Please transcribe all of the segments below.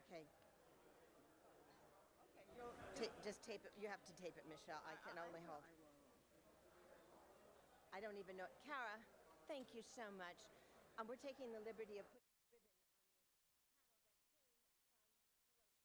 Okay. Okay. Just tape it. You have to tape it, Michelle. I can only hold. I don't even know. Kara, thank you so much. We're taking the liberty of putting a ribbon on this panel that came from Hiroshima. But he's really well, Michelle Peppers is the executive director of the Ribbon International, and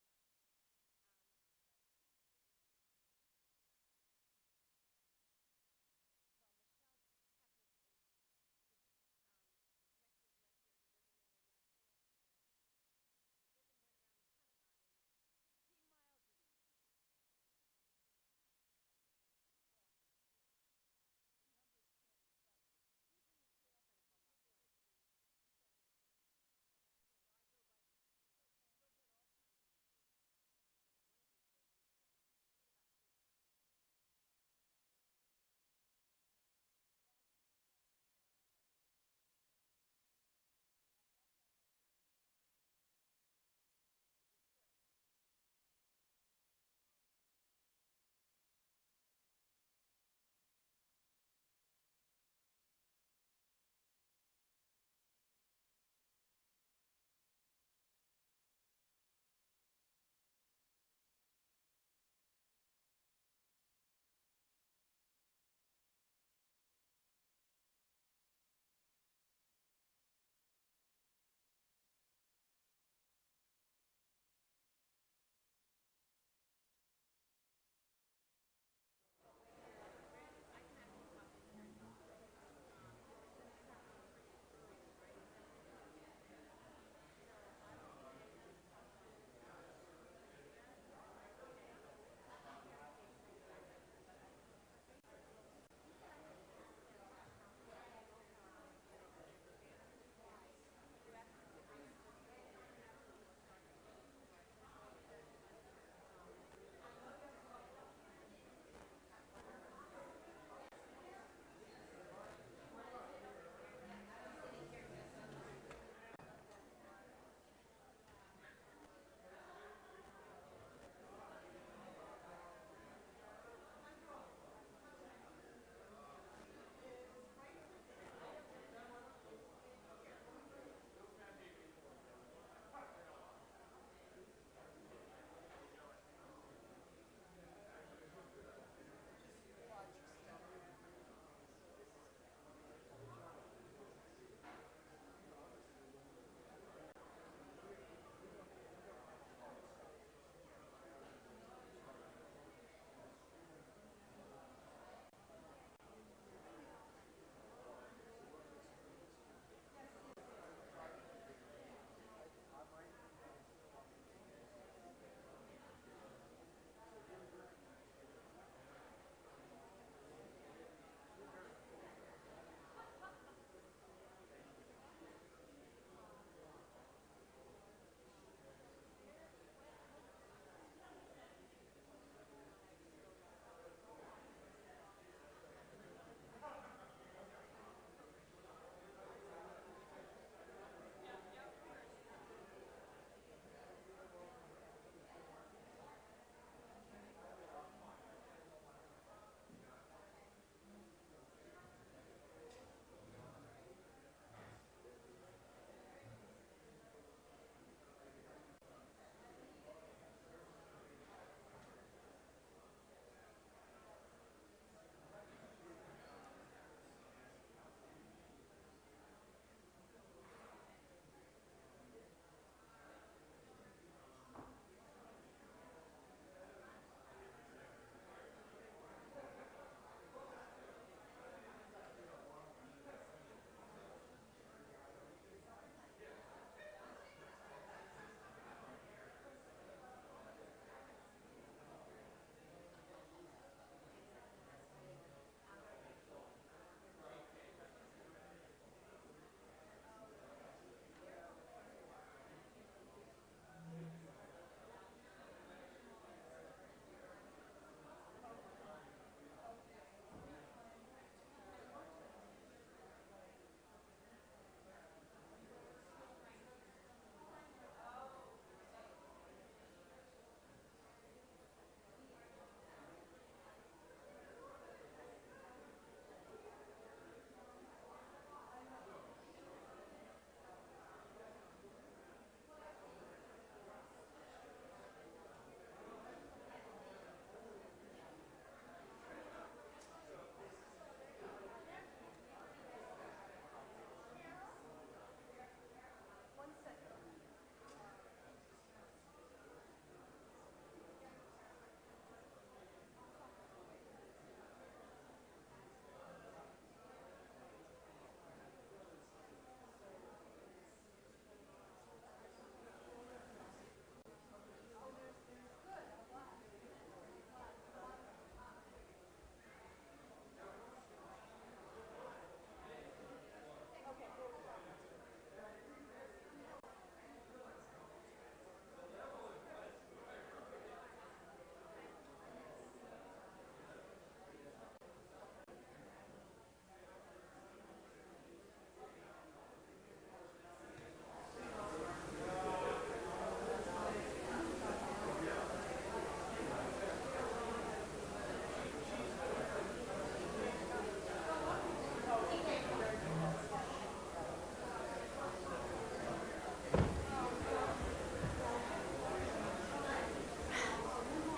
the ribbon went around the Pentagon in 15 miles it is. 23 miles around the Pentagon. Well, Well, the numbers change, but he's in the just cabin to of a give loved you the one. history, she turned 60.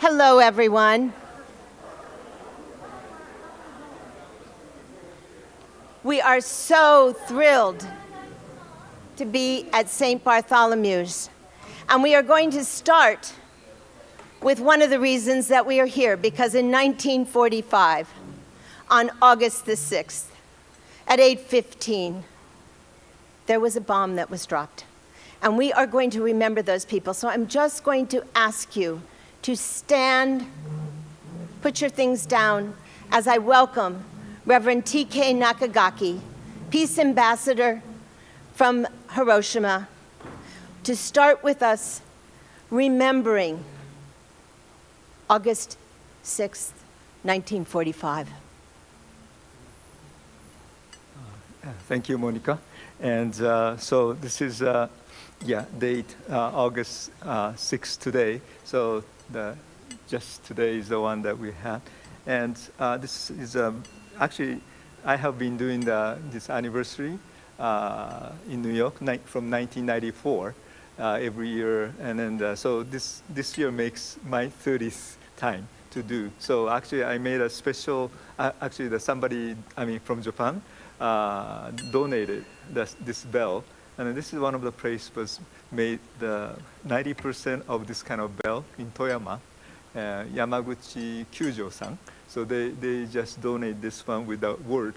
Hello, everyone. We are so thrilled to be at St. Bartholomew's. And we are going to start with one of the reasons that we are here, because in 1945, on August the 6th, at 8:15, there was a bomb that was dropped. And we are going to remember those people. So I'm just going to ask you to stand, put your things down, as I welcome Reverend T.K. Nakagaki, Peace Ambassador from Hiroshima, to start with us remembering August 6th, 1945. Thank you, Monica. And so this is, date August 6th today. So just today is the one that we had. And this is actually, I have been doing this anniversary in New York from 1994 every year. And then so this year makes my 30th time to do. So actually I made a special, somebody, from Japan, donated this bell. And this is one of the places was made the 90% of this kind of bell in Toyama, Yamaguchi Kyujo-san. So they just donate this one with the word,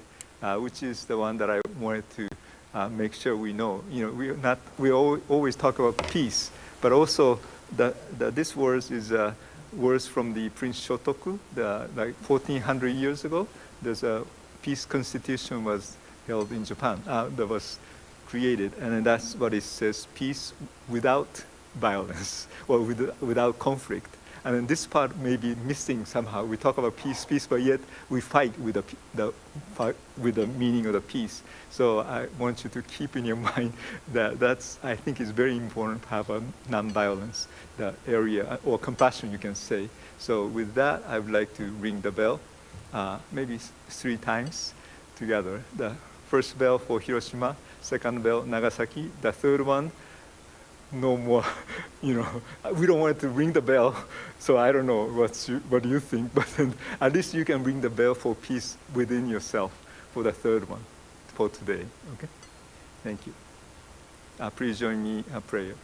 which is the one that I wanted to make sure we know. You know, we always talk about peace, but also this words is words from the Prince Shotoku, like 1400 years ago. There's a peace constitution was held in Japan that was created, and that's what it says: peace without violence or without conflict. And then this part may be missing somehow. We talk about peace, but yet we fight with the meaning of the peace. So I want you to keep in your mind that's I think is very important to have a non-violence the area, or compassion, you can say. So with that, I would like to ring the bell, maybe 3 times together. The first bell for Hiroshima, second bell Nagasaki, the third one, no more, we don't want to ring the bell, so I don't know what do you think, but then at least you can ring the bell for peace within yourself for the third one for today, okay? Thank you. Please join me in prayer.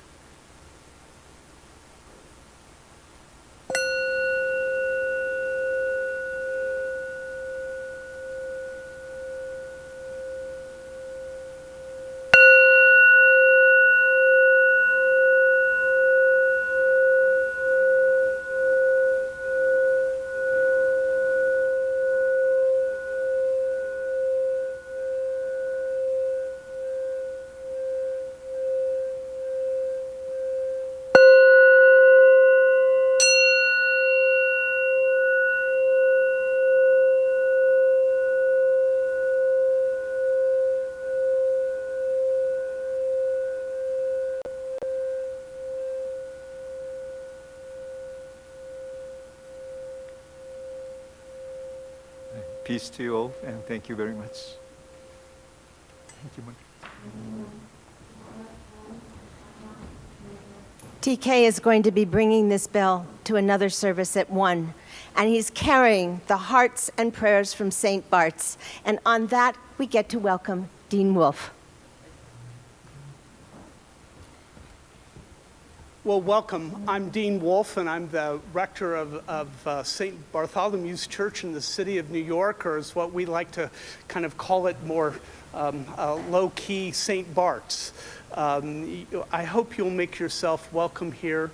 Peace to you all, and thank you very much. Thank you, Monica. TK is going to be bringing this bell to another service at 1, and he's carrying the hearts and prayers from St. Bart's. And on that, we get to welcome Dean Wolf. Well, welcome. I'm Dean Wolf, and I'm the rector of St. Bartholomew's Church in the city of New York, or as what we like to kind of call it more low-key, St. Bart's. I hope you'll make yourself welcome here.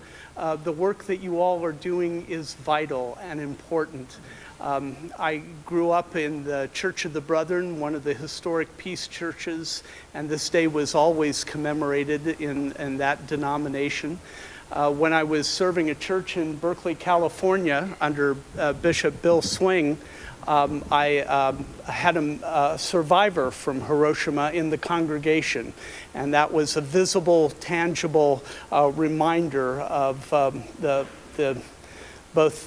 The work that you all are doing is vital and important. I grew up in the Church of the Brethren, one of the historic peace churches, and this day was always commemorated in that denomination. When I was serving a church in Berkeley, California, under Bishop Bill Swing, I had a survivor from Hiroshima in the congregation, and that was a visible, tangible reminder of both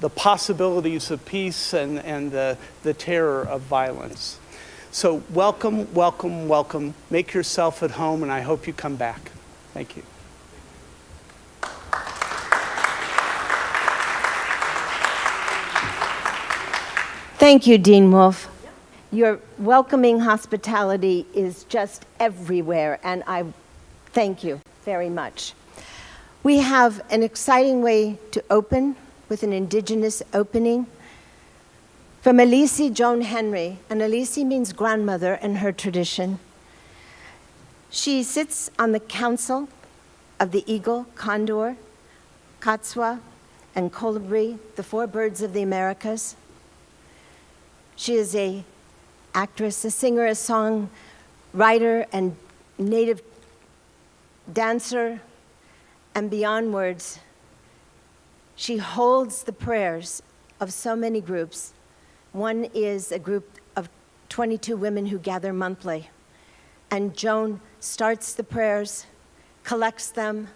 the possibilities of peace and the terror of violence. So welcome, welcome, welcome. Make yourself at home, and I hope you come back. Thank you. Thank you, Dean Wolf. Your welcoming hospitality is just everywhere, and I thank you very much. We have an exciting way to open with an indigenous opening from Llve Joan Henry, and Llve means grandmother in her tradition. She sits on the council of the eagle, condor, katswa, and colibri, the four birds of the Americas. She is an actress, a singer, a songwriter, and native dancer, and beyond words. She holds the prayers of so many groups. One is a group of 22 women who gather monthly. And Joan starts the prayers, collects them,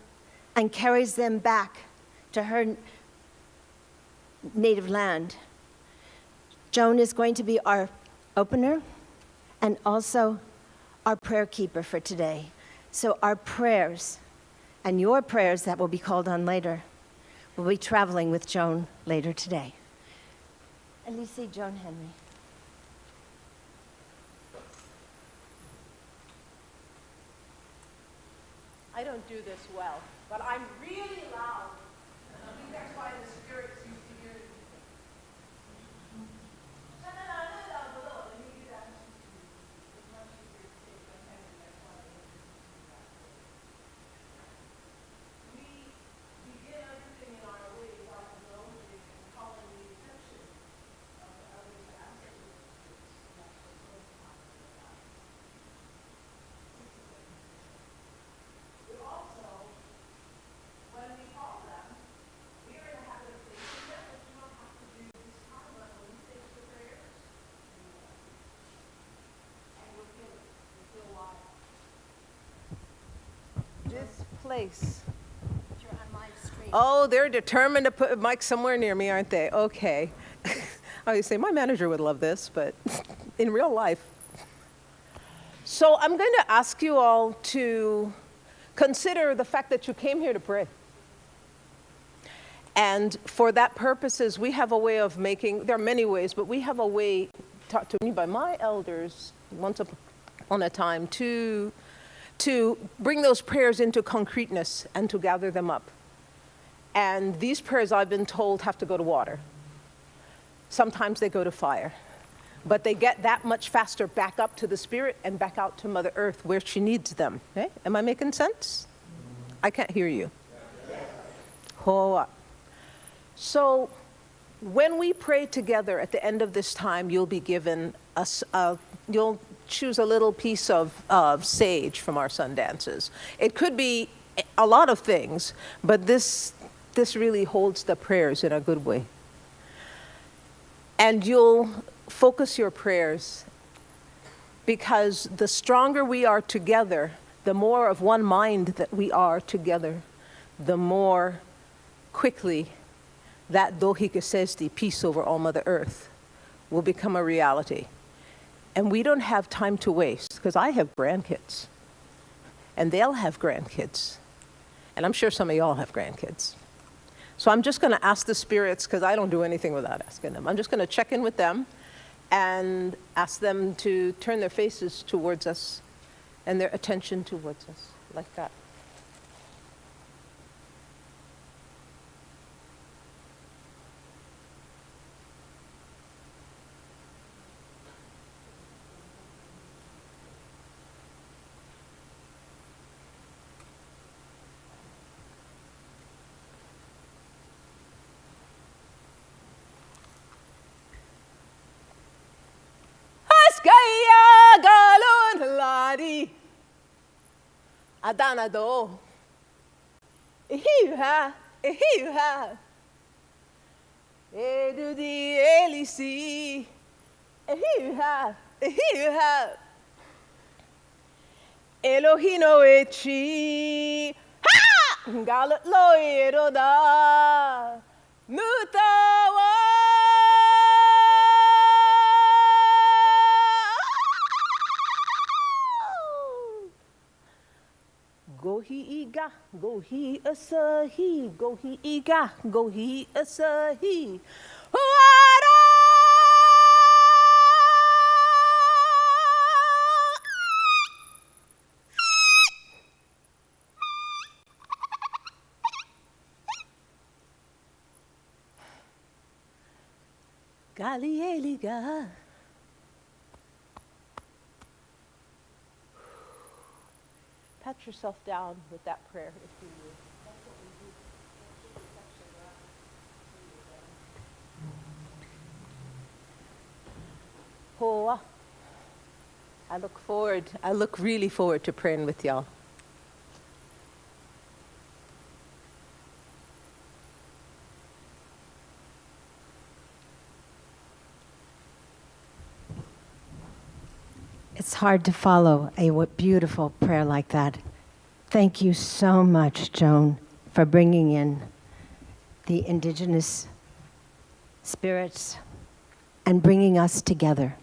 and carries them back to her native land. Joan is going to be our opener and also our prayer keeper for today. So our prayers and your prayers that will be called on later will be traveling with Joan later today. Llve Joan Henry. I don't do this well, but I'm really loud. I think that's why the spirits used to hear it. We begin everything in our way by acknowledging and calling the attention of the others to answer the We also, when we call them, we are in the habit of thanking them, but you don't have to do this time, but when we say the prayers, and we're feeling, we feel alive. This place. You're on live stream. Oh, they're determined to put a mic somewhere near me, aren't they? Okay. I would say my manager would love this, but in real life. So I'm going to ask you all to consider the fact that you came here to pray. And for that purposes, we have a way of making, there are many ways, but we have a way taught to me by my elders once upon a time to bring those prayers into concreteness and to gather them up. And these prayers, I've been told, have to go to water. Sometimes they go to fire. But they get that much faster back up to the Spirit and back out to Mother Earth where she needs them. Okay? Am I making sense? I can't hear you. Hoa. So when we pray together at the end of this time, you'll be given you'll choose a little piece of sage from our sun dances. It could be a lot of things, but this really holds the prayers in a good way. And you'll focus your prayers, because the stronger we are together, the more of one mind that we are together, the more quickly that Dohikasesti, peace over all Mother Earth, will become a reality. And we don't have time to waste, because I have grandkids, and they'll have grandkids, and I'm sure some of y'all have grandkids. So I'm just going to ask the spirits, because I don't do anything without asking them. I'm just going to check in with them and ask them to turn their faces towards us and their attention towards us, like that. Askaya galon ladi adanado ehiha edudi elisi ehiha Elohino echi ha galot lo eroda mutawa Gohi iga, gohi asahi, gohi iga, gohi asahi. Wara! Galieliga. Pat yourself down with that prayer, if you will. Hoa. I look really forward to praying with y'all. It's hard to follow a beautiful prayer like that. Thank you so much, Joan, for bringing in the indigenous spirits and bringing us together.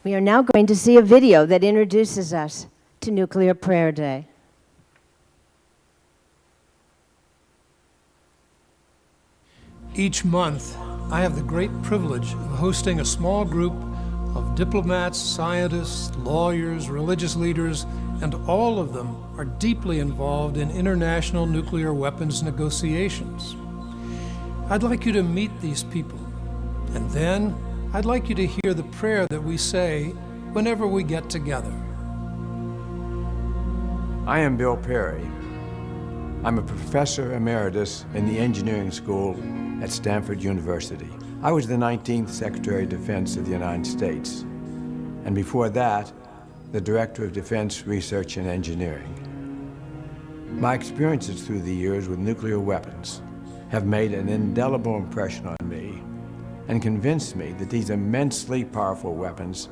We are now going to see a video that introduces us to Nuclear Prayer Day. Each month, I have the great privilege of hosting a small group of diplomats, scientists, lawyers, religious leaders, and all of them are deeply involved in international nuclear weapons negotiations. I'd like you to meet these people, and then I'd like you to hear the prayer that we say whenever we get together. I am Bill Perry. I'm a professor emeritus in the engineering school at Stanford University. I was the 19th Secretary of Defense of the United States, and before that, the Director of Defense Research and Engineering. My experiences through the years with nuclear weapons have made an indelible impression on me and convinced me that these immensely powerful weapons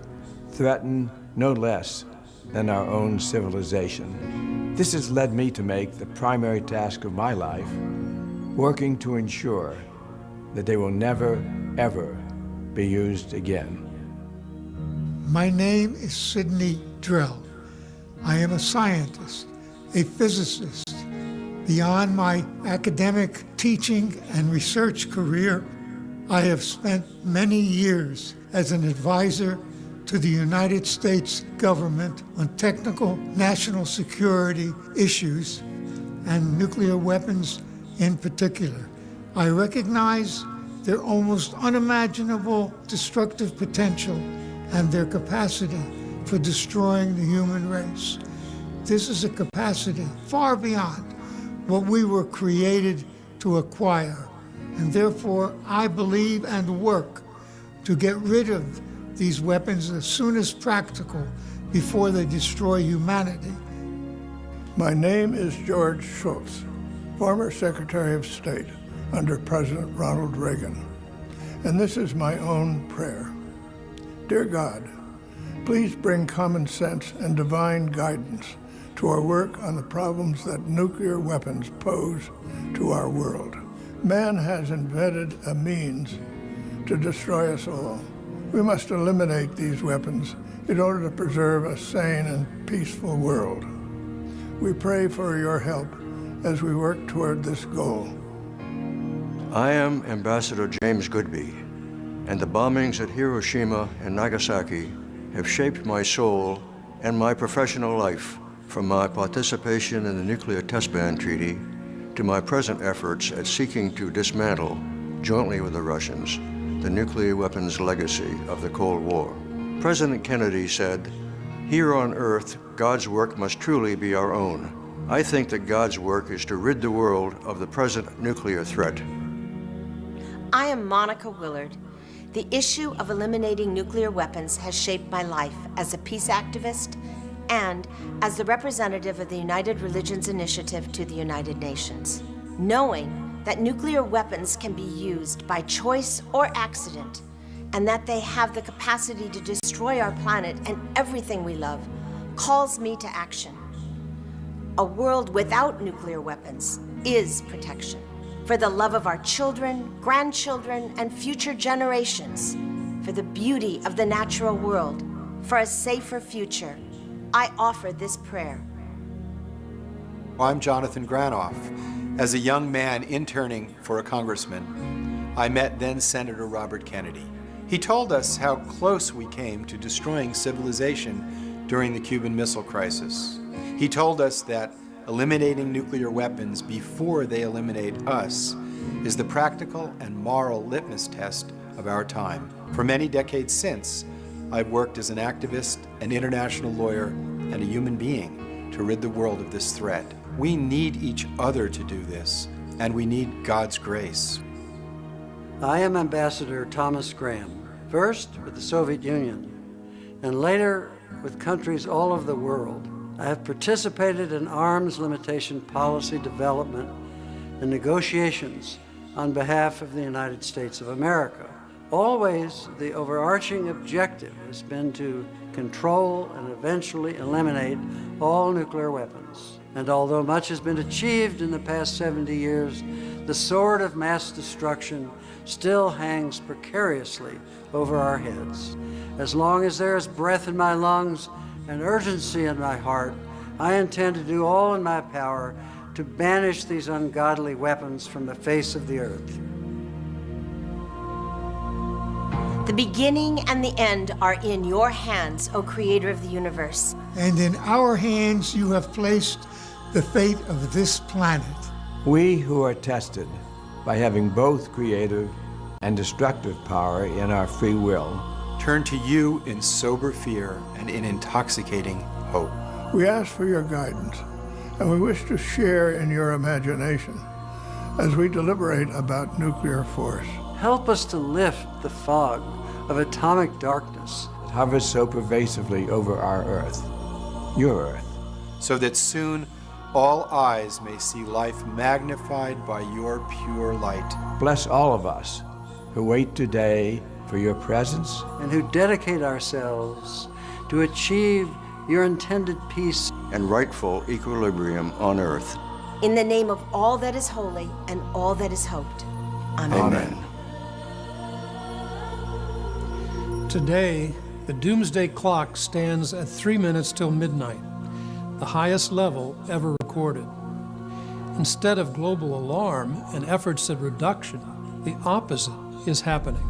threaten no less than our own civilization. This has led me to make the primary task of my life working to ensure that they will never, ever be used again. My name is Sidney Drill. I am a scientist, a physicist. Beyond my academic teaching and research career, I have spent many years as an advisor to the United States government on technical national security issues and nuclear weapons in particular. I recognize their almost unimaginable destructive potential and their capacity for destroying the human race. This is a capacity far beyond what we were created to acquire, and therefore I believe and work to get rid of these weapons as soon as practical before they destroy humanity. My name is George Shultz, former Secretary of State under President Ronald Reagan, and this is my own prayer. Dear God, please bring common sense and divine guidance to our work on the problems that nuclear weapons pose to our world. Man has invented a means to destroy us all. We must eliminate these weapons in order to preserve a sane and peaceful world. We pray for your help as we work toward this goal. I am Ambassador James Goodby, and the bombings at Hiroshima and Nagasaki have shaped my soul and my professional life, from my participation in the Nuclear Test Ban Treaty to my present efforts at seeking to dismantle, jointly with the Russians, the nuclear weapons legacy of the Cold War. President Kennedy said, "Here on Earth, God's work must truly be our own." I think that God's work is to rid the world of the present nuclear threat. I am Monica Willard. The issue of eliminating nuclear weapons has shaped my life as a peace activist and as the representative of the United Religions Initiative to the United Nations. Knowing that nuclear weapons can be used by choice or accident, and that they have the capacity to destroy our planet and everything we love, calls me to action. A world without nuclear weapons is protection. For the love of our children, grandchildren, and future generations, for the beauty of the natural world, for a safer future, I offer this prayer. I'm Jonathan Granoff. As a young man interning for a congressman, I met then Senator Robert Kennedy. He told us how close we came to destroying civilization during the Cuban Missile Crisis. He told us that eliminating nuclear weapons before they eliminate us is the practical and moral litmus test of our time. For many decades since, I've worked as an activist, an international lawyer, and a human being to rid the world of this threat. We need each other to do this, and we need God's grace. I am Ambassador Thomas Graham, first with the Soviet Union, and later with countries all over the world. I have participated in arms limitation policy development and negotiations on behalf of the United States of America. Always, the overarching objective has been to control and eventually eliminate all nuclear weapons. And although much has been achieved in the past 70 years, the sword of mass destruction still hangs precariously over our heads. As long as there is breath in my lungs and urgency in my heart, I intend to do all in my power to banish these ungodly weapons from the face of the earth. The beginning and the end are in your hands, O Creator of the universe. And in our hands you have placed the fate of this planet. We who are tested by having both creative and destructive power in our free will turn to you in sober fear and in intoxicating hope. We ask for your guidance, and we wish to share in your imagination as we deliberate about nuclear force. Help us to lift the fog of atomic darkness that hovers so pervasively over our earth, your earth, so that soon all eyes may see life magnified by your pure light. Bless all of us who wait today for your presence and who dedicate ourselves to achieve your intended peace and rightful equilibrium on earth. In the name of all that is holy and all that is hoped. Amen. Amen. Today, the doomsday clock stands at 3 minutes till midnight, the highest level ever recorded. Instead of global alarm and efforts at reduction, the opposite is happening.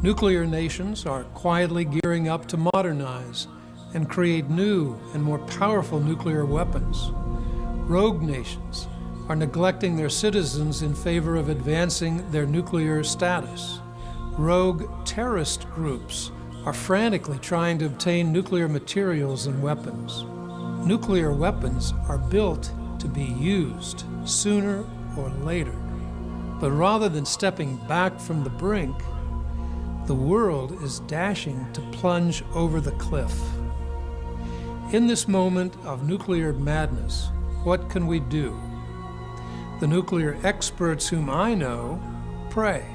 Nuclear nations are quietly gearing up to modernize and create new and more powerful nuclear weapons. Rogue nations are neglecting their citizens in favor of advancing their nuclear status. Rogue terrorist groups are frantically trying to obtain nuclear materials and weapons. Nuclear weapons are built to be used sooner or later. But rather than stepping back from the brink, the world is dashing to plunge over the cliff. In this moment of nuclear madness, what can we do? The nuclear experts whom I know pray.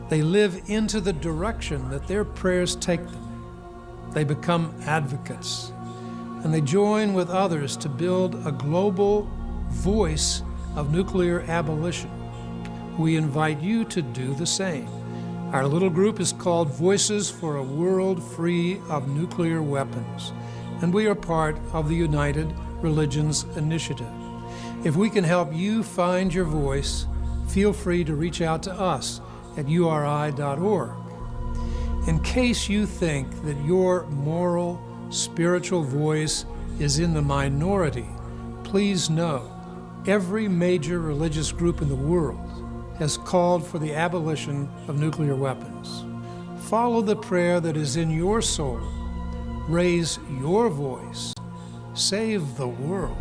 They live into the direction that their prayers take them. They become advocates, and they join with others to build a global voice of nuclear abolition. We invite you to do the same. Our little group is called Voices for a World Free of Nuclear Weapons, and we are part of the United Religions Initiative. If we can help you find your voice, feel free to reach out to us at uri.org. In case you think that your moral, spiritual voice is in the minority, please know every major religious group in the world has called for the abolition of nuclear weapons. Follow the prayer that is in your soul. Raise your voice. Save the world.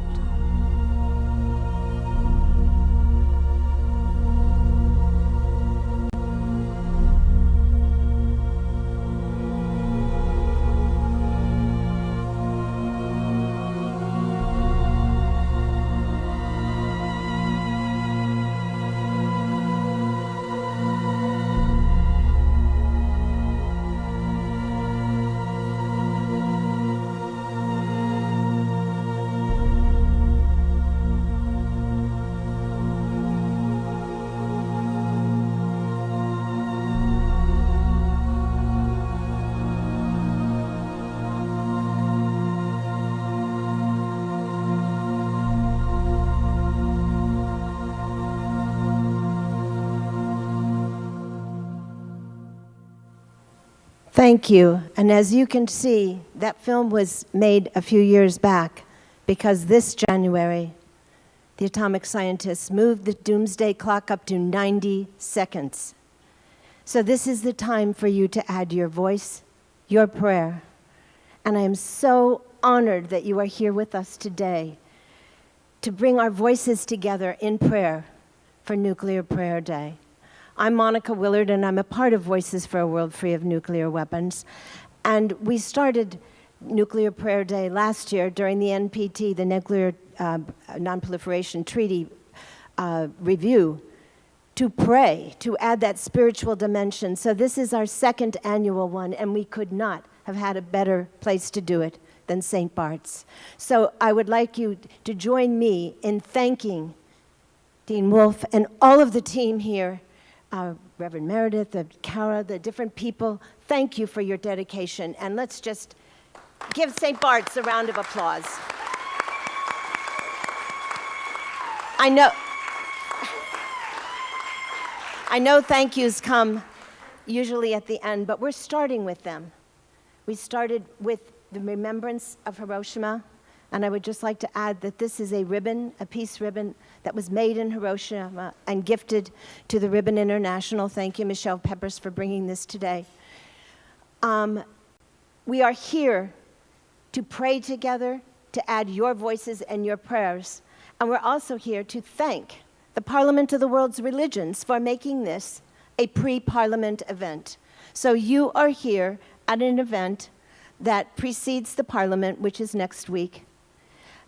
Thank you. And as you can see, that film was made a few years back because this January, the atomic scientists moved the doomsday clock up to 90 seconds. So this is the time for you to add your voice, your prayer. And I am so honored that you are here with us today to bring our voices together in prayer for Nuclear Prayer Day. I'm Monica Willard, and I'm a part of Voices for a World Free of Nuclear Weapons. And we started Nuclear Prayer Day last year during the NPT, the Nuclear Non-Proliferation Treaty review, to pray, to add that spiritual dimension. So this is our second annual one, and we could not have had a better place to do it than St. Bart's. So I would like you to join me in thanking Dean Wolf and all of the team here, Reverend Meredith, Cara, the different people. Thank you for your dedication, and let's just give St. Bart's a round of applause. I know thank yous come usually at the end, but we're starting with them. We started with the remembrance of Hiroshima, and I would just like to add that this is a ribbon, a peace ribbon, that was made in Hiroshima and gifted to the Ribbon International. Thank you, Michelle Peppers, for bringing this today. We are here to pray together, to add your voices and your prayers, and we're also here to thank the Parliament of the World's Religions for making this a pre-Parliament event. So you are here at an event that precedes the Parliament, which is next week.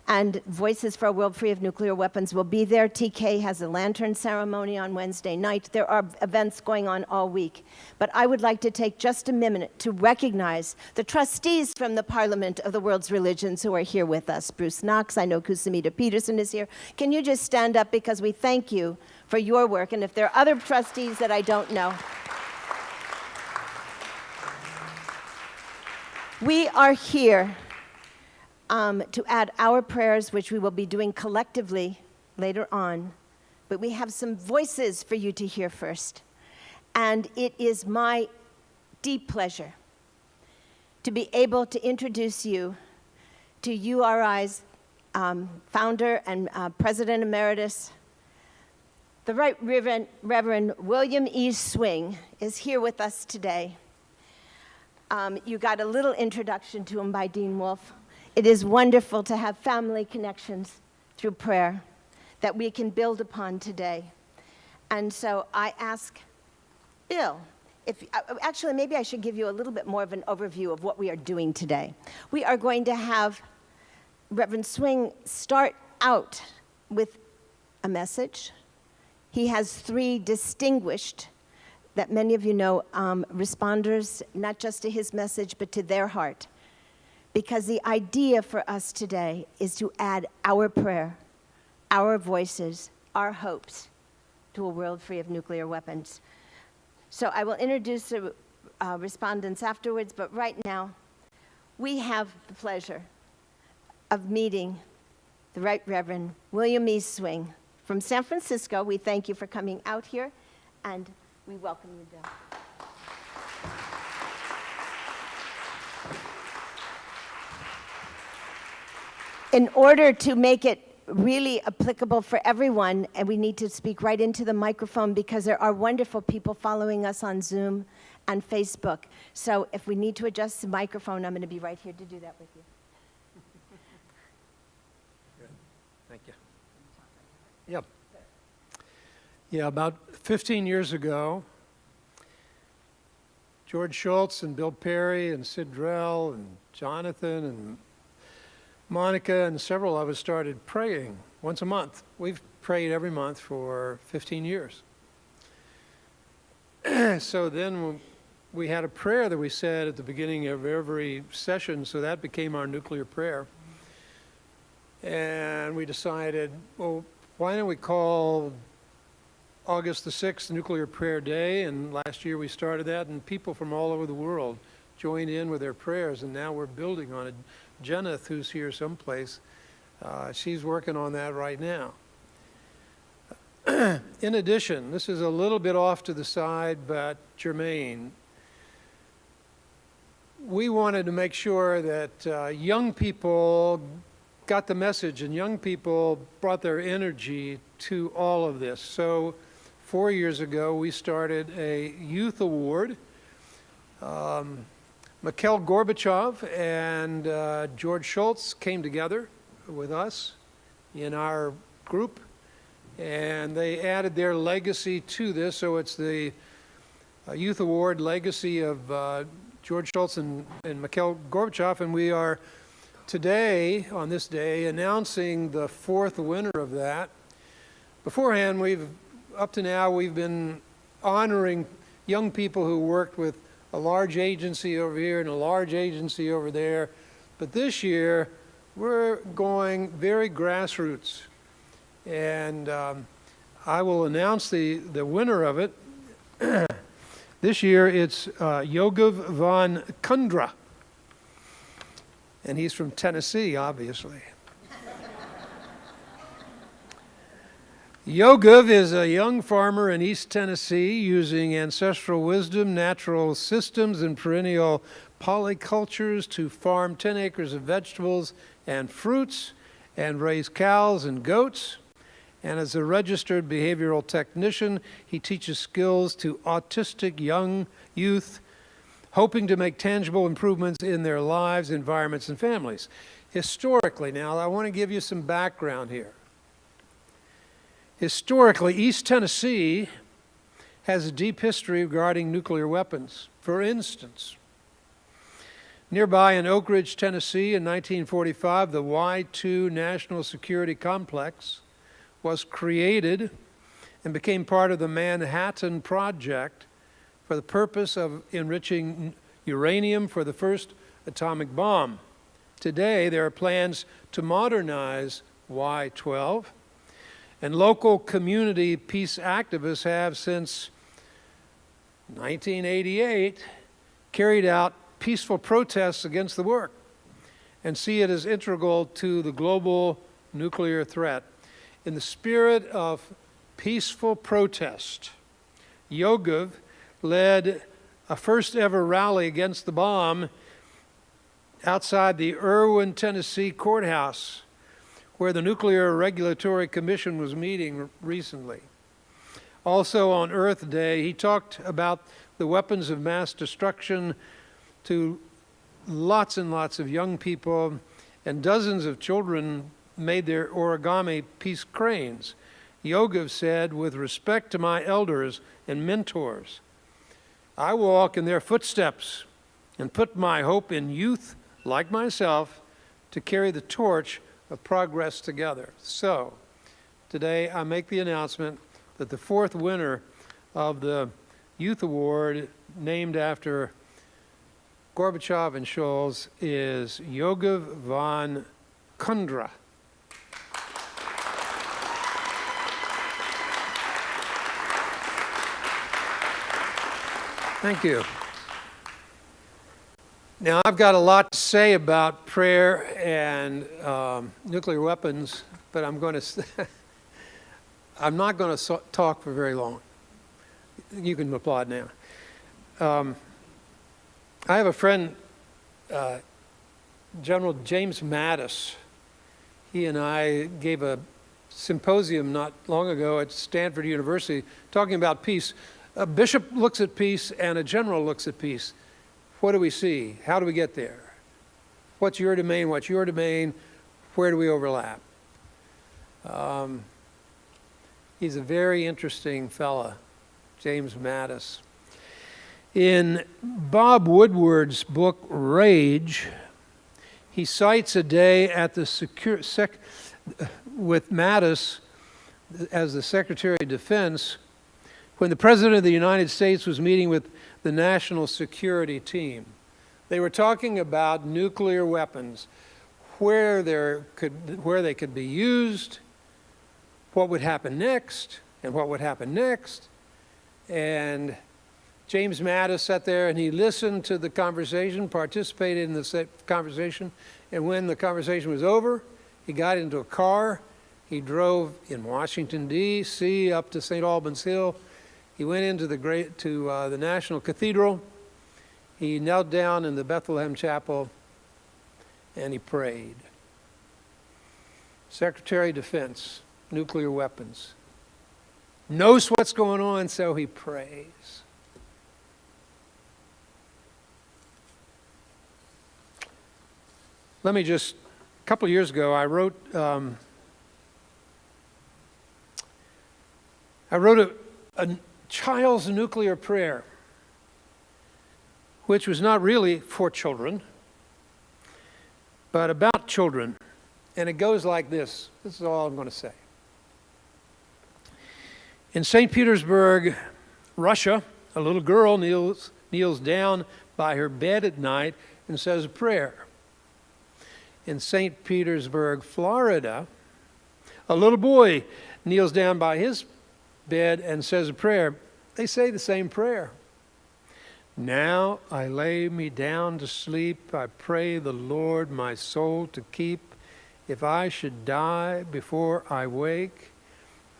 And Voices for a World Free of Nuclear Weapons will be there. TK has a lantern ceremony on Wednesday night. There are events going on all week. But I would like to take just a minute to recognize the trustees from the Parliament of the World's Religions who are here with us. Bruce Knox, I know Kusamita Peterson is here. Can you just stand up, because we thank you for your work, and if there are other trustees that I don't know. We are here to add our prayers, which we will be doing collectively later on. But we have some voices for you to hear first. And it is my deep pleasure to be able to introduce you to URI's founder and President Emeritus. The Right Reverend William E. Swing is here with us today. You got a little introduction to him by Dean Wolf. It is wonderful to have family connections through prayer that we can build upon today. And so I ask Bill, actually maybe I should give you a little bit more of an overview of what we are doing today. We are going to have Reverend Swing start out with a message. He has 3 distinguished, that many of you know, responders, not just to his message, but to their heart. Because the idea for us today is to add our prayer, our voices, our hopes to a world free of nuclear weapons. So I will introduce the respondents afterwards, but right now, we have the pleasure of meeting the Right Reverend William E. Swing from San Francisco. We thank you for coming out here, and we welcome you, Bill. In order to make it really applicable for everyone, and we need to speak right into the microphone because there are wonderful people following us on Zoom and Facebook. So if we need to adjust the microphone, I'm going to be right here to do that with you. Good. Thank you. Yep. Yeah, about 15 years ago, George Shultz and Bill Perry and Sid Drell and Jonathan and Monica and several of us started praying once a month. We've prayed every month for 15 years. So then we had a prayer that we said at the beginning of every session, so that became our nuclear prayer. And we decided, well, why don't we call August the 6th Nuclear Prayer Day? And last year we started that, and people from all over the world joined in with their prayers, and now we're building on it. Jeneth, who's here someplace, she's working on that right now. In addition, this is a little bit off to the side, but germane. We wanted to make sure that young people got the message, and young people brought their energy to all of this. So 4 years ago, we started a youth award. Mikhail Gorbachev and George Shultz came together with us in our group, and they added their legacy to this. So it's the Youth Award legacy of George Shultz and Mikhail Gorbachev, and we are today, on this day, announcing the fourth winner of that. Beforehand, up to now, we've been honoring young people who worked with a large agency over here and a large agency over there. But this year, we're going very grassroots. And I will announce the winner of it. This year, it's Llve von Kundra. And he's from Tennessee, obviously. Llve is a young farmer in East Tennessee using ancestral wisdom, natural systems, and perennial polycultures to farm 10 acres of vegetables and fruits and raise cows and goats. And as a registered behavioral technician, he teaches skills to autistic young youth, hoping to make tangible improvements in their lives, environments, and families. Historically, now, I want to give you some background here. Historically, East Tennessee has a deep history regarding nuclear weapons. For instance, nearby in Oak Ridge, Tennessee, in 1945, the Y-2 National Security Complex was created and became part of the Manhattan Project for the purpose of enriching uranium for the first atomic bomb. Today, there are plans to modernize Y-12, and local community peace activists have, since 1988, carried out peaceful protests against the work and see it as integral to the global nuclear threat. In the spirit of peaceful protest, Llve led a first ever rally against the bomb outside the Erwin, Tennessee courthouse, where the Nuclear Regulatory Commission was meeting recently. Also on Earth Day, he talked about the weapons of mass destruction to lots and lots of young people, and dozens of children made their origami peace cranes. Llve said, "With respect to my elders and mentors, I walk in their footsteps and put my hope in youth like myself to carry the torch of progress together." So, today I make the announcement that the fourth winner of the Youth Award, named after Gorbachev and Shultz, is Llve von Kundra. Thank you. Now, I've got a lot to say about prayer and nuclear weapons, but I'm not going to talk for very long. You can applaud now. I have a friend, General James Mattis. He and I gave a symposium not long ago at Stanford University talking about peace. A bishop looks at peace and a general looks at peace. What do we see? How do we get there? What's your domain? What's your domain? Where do we overlap? He's a very interesting fella, James Mattis. In Bob Woodward's book, Rage, he cites a day at the with Mattis as the Secretary of Defense when the President of the United States was meeting with the National Security Team. They were talking about nuclear weapons, where they could be used, what would happen next, and what would happen next. And James Mattis sat there and he listened to the conversation, participated in the conversation, and when the conversation was over, he got into a car. He drove in Washington, D.C. up to St. Albans Hill. He went into the National Cathedral. He knelt down in the Bethlehem Chapel and he prayed. Secretary of Defense, nuclear weapons. knows what's going on, so he prays. A couple of years ago, I wrote a child's nuclear prayer, which was not really for children, but about children. And it goes like this. This is all I'm going to say. In St. Petersburg, Russia, a little girl kneels down by her bed at night and says a prayer. In St. Petersburg, Florida, a little boy kneels down by his bed and says a prayer. They say the same prayer. Now I lay me down to sleep. I pray the Lord my soul to keep. If I should die before I wake,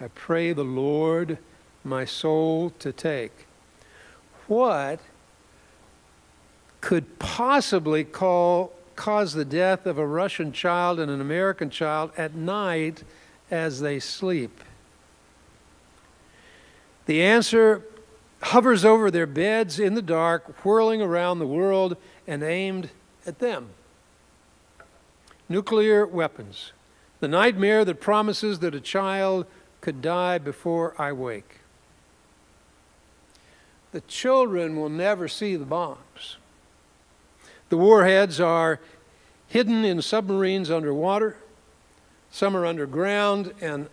I pray the Lord my soul to take. What could possibly cause the death of a Russian child and an American child at night as they sleep? The answer hovers over their beds in the dark, whirling around the world and aimed at them. Nuclear weapons. The nightmare that promises that a child could die before I wake. The children will never see the bombs. The warheads are hidden in submarines underwater. Some are underground and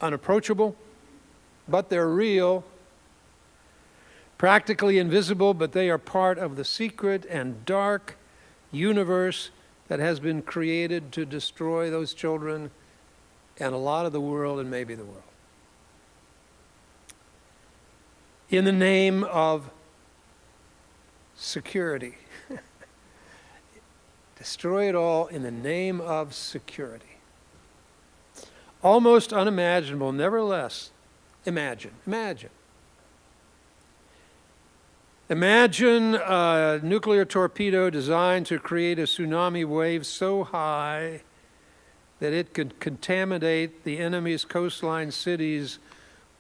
unapproachable, but they're real. Practically invisible, but they are part of the secret and dark universe that has been created to destroy those children and a lot of the world and maybe the world. In the name of security. Destroy it all in the name of security. Almost unimaginable, nevertheless, imagine. Imagine a nuclear torpedo designed to create a tsunami wave so high that it could contaminate the enemy's coastline cities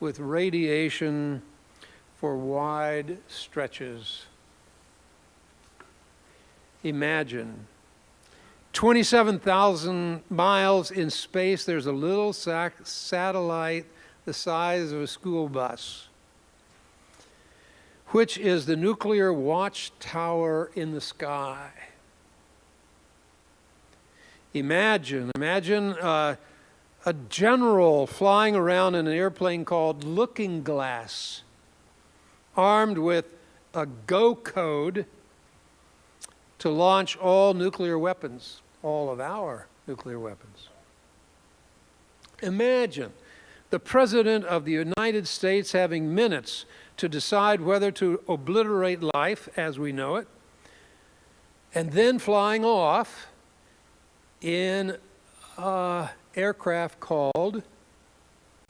with radiation for wide stretches. Imagine 27,000 miles in space, there's a little satellite the size of a school bus, which is the nuclear watchtower in the sky. Imagine a general flying around in an airplane called Looking Glass, armed with a go code to launch all nuclear weapons, all of our nuclear weapons. Imagine the President of the United States having minutes to decide whether to obliterate life as we know it, and then flying off in an aircraft called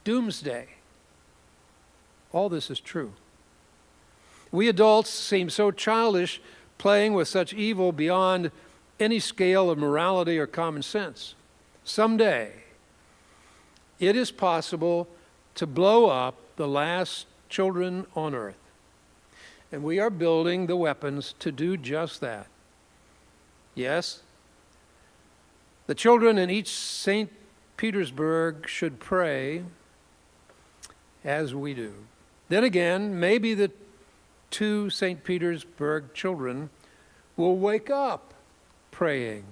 Doomsday. All this is true. We adults seem so childish playing with such evil beyond any scale of morality or common sense. Someday, it is possible to blow up the last children on earth. And we are building the weapons to do just that. Yes, the children in each St. Petersburg should pray as we do. Then again, maybe the 2 St. Petersburg children will wake up praying.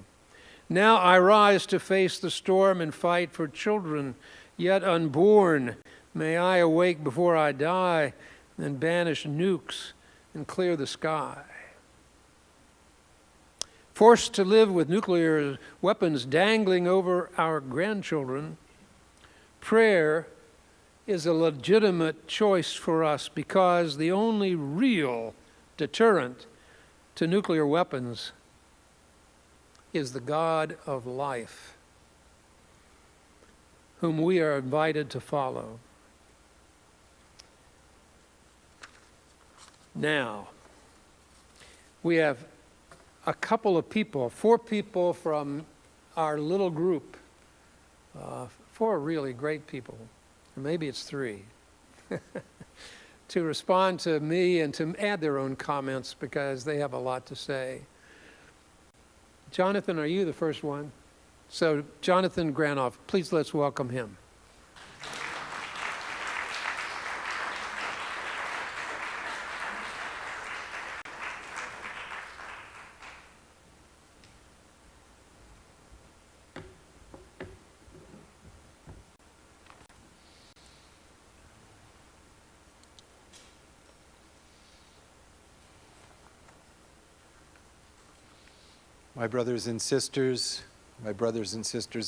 Now I rise to face the storm and fight for children yet unborn. May I awake before I die and banish nukes and clear the sky. Forced to live with nuclear weapons dangling over our grandchildren, prayer is a legitimate choice for us because the only real deterrent to nuclear weapons is the God of life, whom we are invited to follow. Now, we have a couple of people, 4 people from our little group, 4 really great people, or maybe it's 3. to respond to me and to add their own comments because they have a lot to say. Jonathan, are you the first one? So Jonathan Granoff, please let's welcome him. My brothers and sisters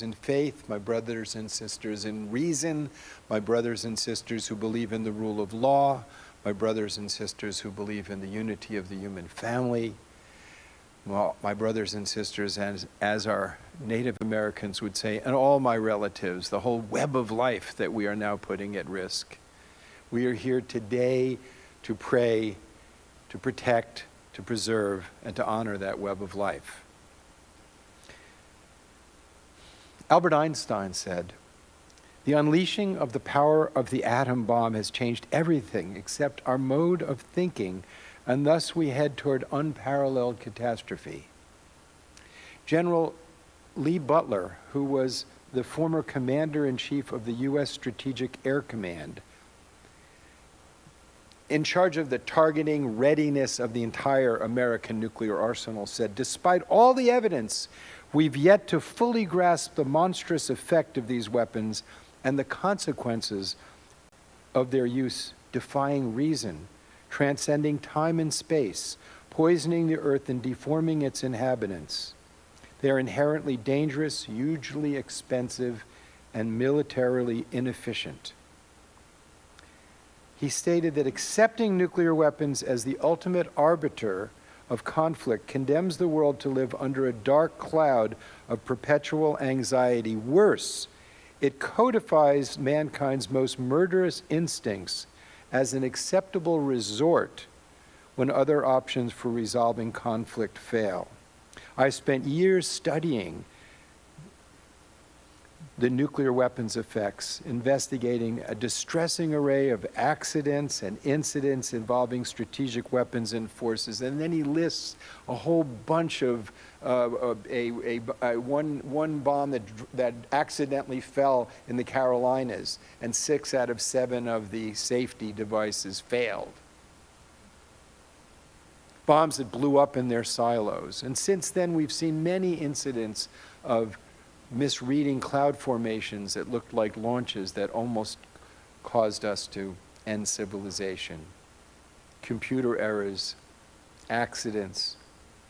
in faith, my brothers and sisters in reason, my brothers and sisters who believe in the rule of law, my brothers and sisters who believe in the unity of the human family, my brothers and sisters, as our Native Americans would say, and all my relatives, the whole web of life that we are now putting at risk. We are here today to pray, to protect, to preserve, and to honor that web of life. Albert Einstein said, "The unleashing of the power of the atom bomb has changed everything except our mode of thinking, and thus we head toward unparalleled catastrophe." General Lee Butler, who was the former commander-in-chief of the U.S. Strategic Air Command, in charge of the targeting readiness of the entire American nuclear arsenal, said, "Despite all the evidence, we've yet to fully grasp the monstrous effect of these weapons and the consequences of their use, defying reason, transcending time and space, poisoning the earth and deforming its inhabitants. They are inherently dangerous, hugely expensive, and militarily inefficient." He stated that accepting nuclear weapons as the ultimate arbiter of conflict condemns the world to live under a dark cloud of perpetual anxiety. Worse, it codifies mankind's most murderous instincts as an acceptable resort when other options for resolving conflict fail. I spent years studying the nuclear weapons effects, investigating a distressing array of accidents and incidents involving strategic weapons and forces. And then he lists a whole bunch of one bomb that accidentally fell in the Carolinas, and 6 out of 7 of the safety devices failed. Bombs that blew up in their silos. And since then, we've seen many incidents of misreading cloud formations that looked like launches that almost caused us to end civilization. Computer errors, accidents,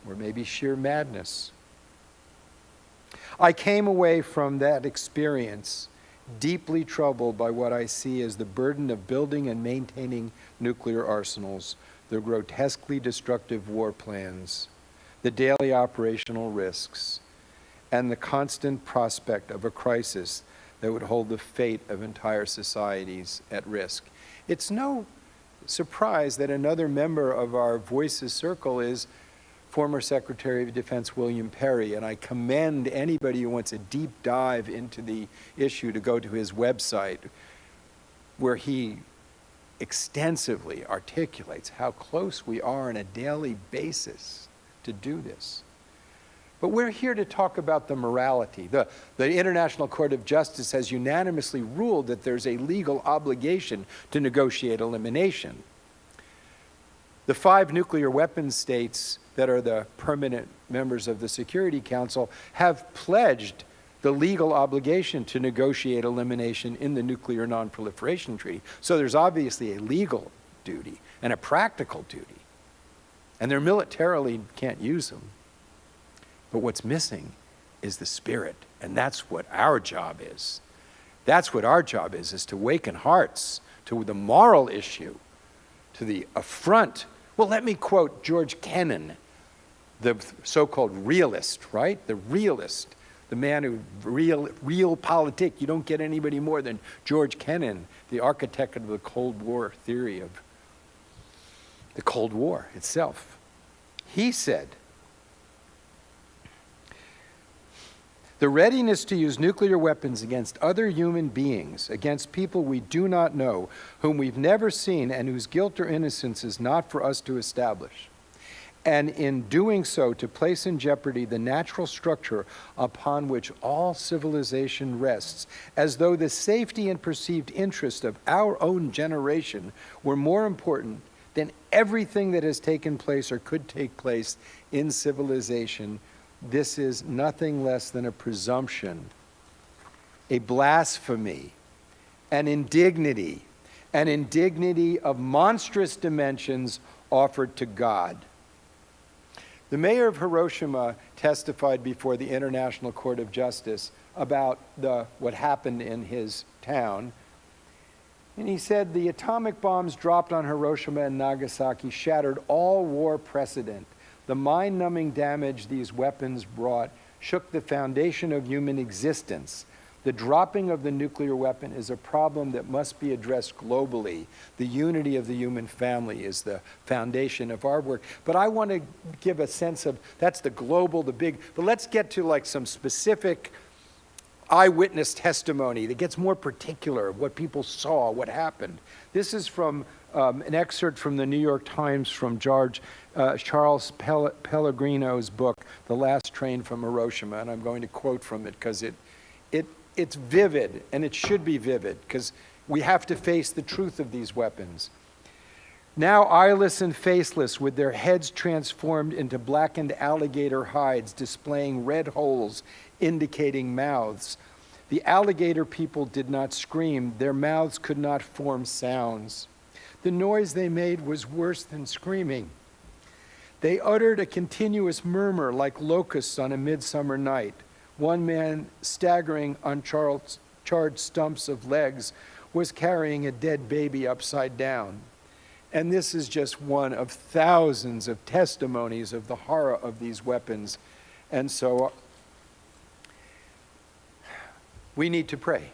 or maybe sheer madness. I came away from that experience deeply troubled by what I see as the burden of building and maintaining nuclear arsenals, the grotesquely destructive war plans, the daily operational risks, and the constant prospect of a crisis that would hold the fate of entire societies at risk. It's no surprise that another member of our Voices Circle is former Secretary of Defense William Perry, and I commend anybody who wants a deep dive into the issue to go to his website, where he extensively articulates how close we are on a daily basis to do this. But we're here to talk about the morality. The International Court of Justice has unanimously ruled that there's a legal obligation to negotiate elimination. The 5 nuclear weapons states that are the permanent members of the Security Council have pledged the legal obligation to negotiate elimination in the Nuclear Non-Proliferation Treaty. So there's obviously a legal duty and a practical duty. And they militarily can't use them. But what's missing is the spirit, and that's what our job is. That's what our job is to waken hearts to the moral issue, to the affront. Well, let me quote George Kennan, the so-called realist, right? The realist, the man who, realpolitik. You don't get anybody more than George Kennan, the architect of the Cold War theory of the Cold War itself. He said, The readiness to use nuclear weapons against other human beings, against people we do not know, whom we've never seen, and whose guilt or innocence is not for us to establish. And in doing so, to place in jeopardy the natural structure upon which all civilization rests, as though the safety and perceived interest of our own generation were more important than everything that has taken place or could take place in civilization. This is nothing less than a presumption, a blasphemy, an indignity of monstrous dimensions offered to God. The mayor of Hiroshima testified before the International Court of Justice about what happened in his town. And he said the atomic bombs dropped on Hiroshima and Nagasaki shattered all war precedent. The mind-numbing damage these weapons brought shook the foundation of human existence. The dropping of the nuclear weapon is a problem that must be addressed globally. The unity of the human family is the foundation of our work. But I want to give a sense of, that's the global, the big, but let's get to like some specific eyewitness testimony that gets more particular of what people saw, what happened. This is from an excerpt from the New York Times from Charles Pellegrino's book, The Last Train from Hiroshima, and I'm going to quote from it because it's vivid, and it should be vivid, because we have to face the truth of these weapons. Now eyeless and faceless, with their heads transformed into blackened alligator hides, displaying red holes indicating mouths. The alligator people did not scream. Their mouths could not form sounds. The noise they made was worse than screaming. They uttered a continuous murmur like locusts on a midsummer night. One man, staggering on charred stumps of legs, was carrying a dead baby upside down. And this is just one of thousands of testimonies of the horror of these weapons. And so we need to pray.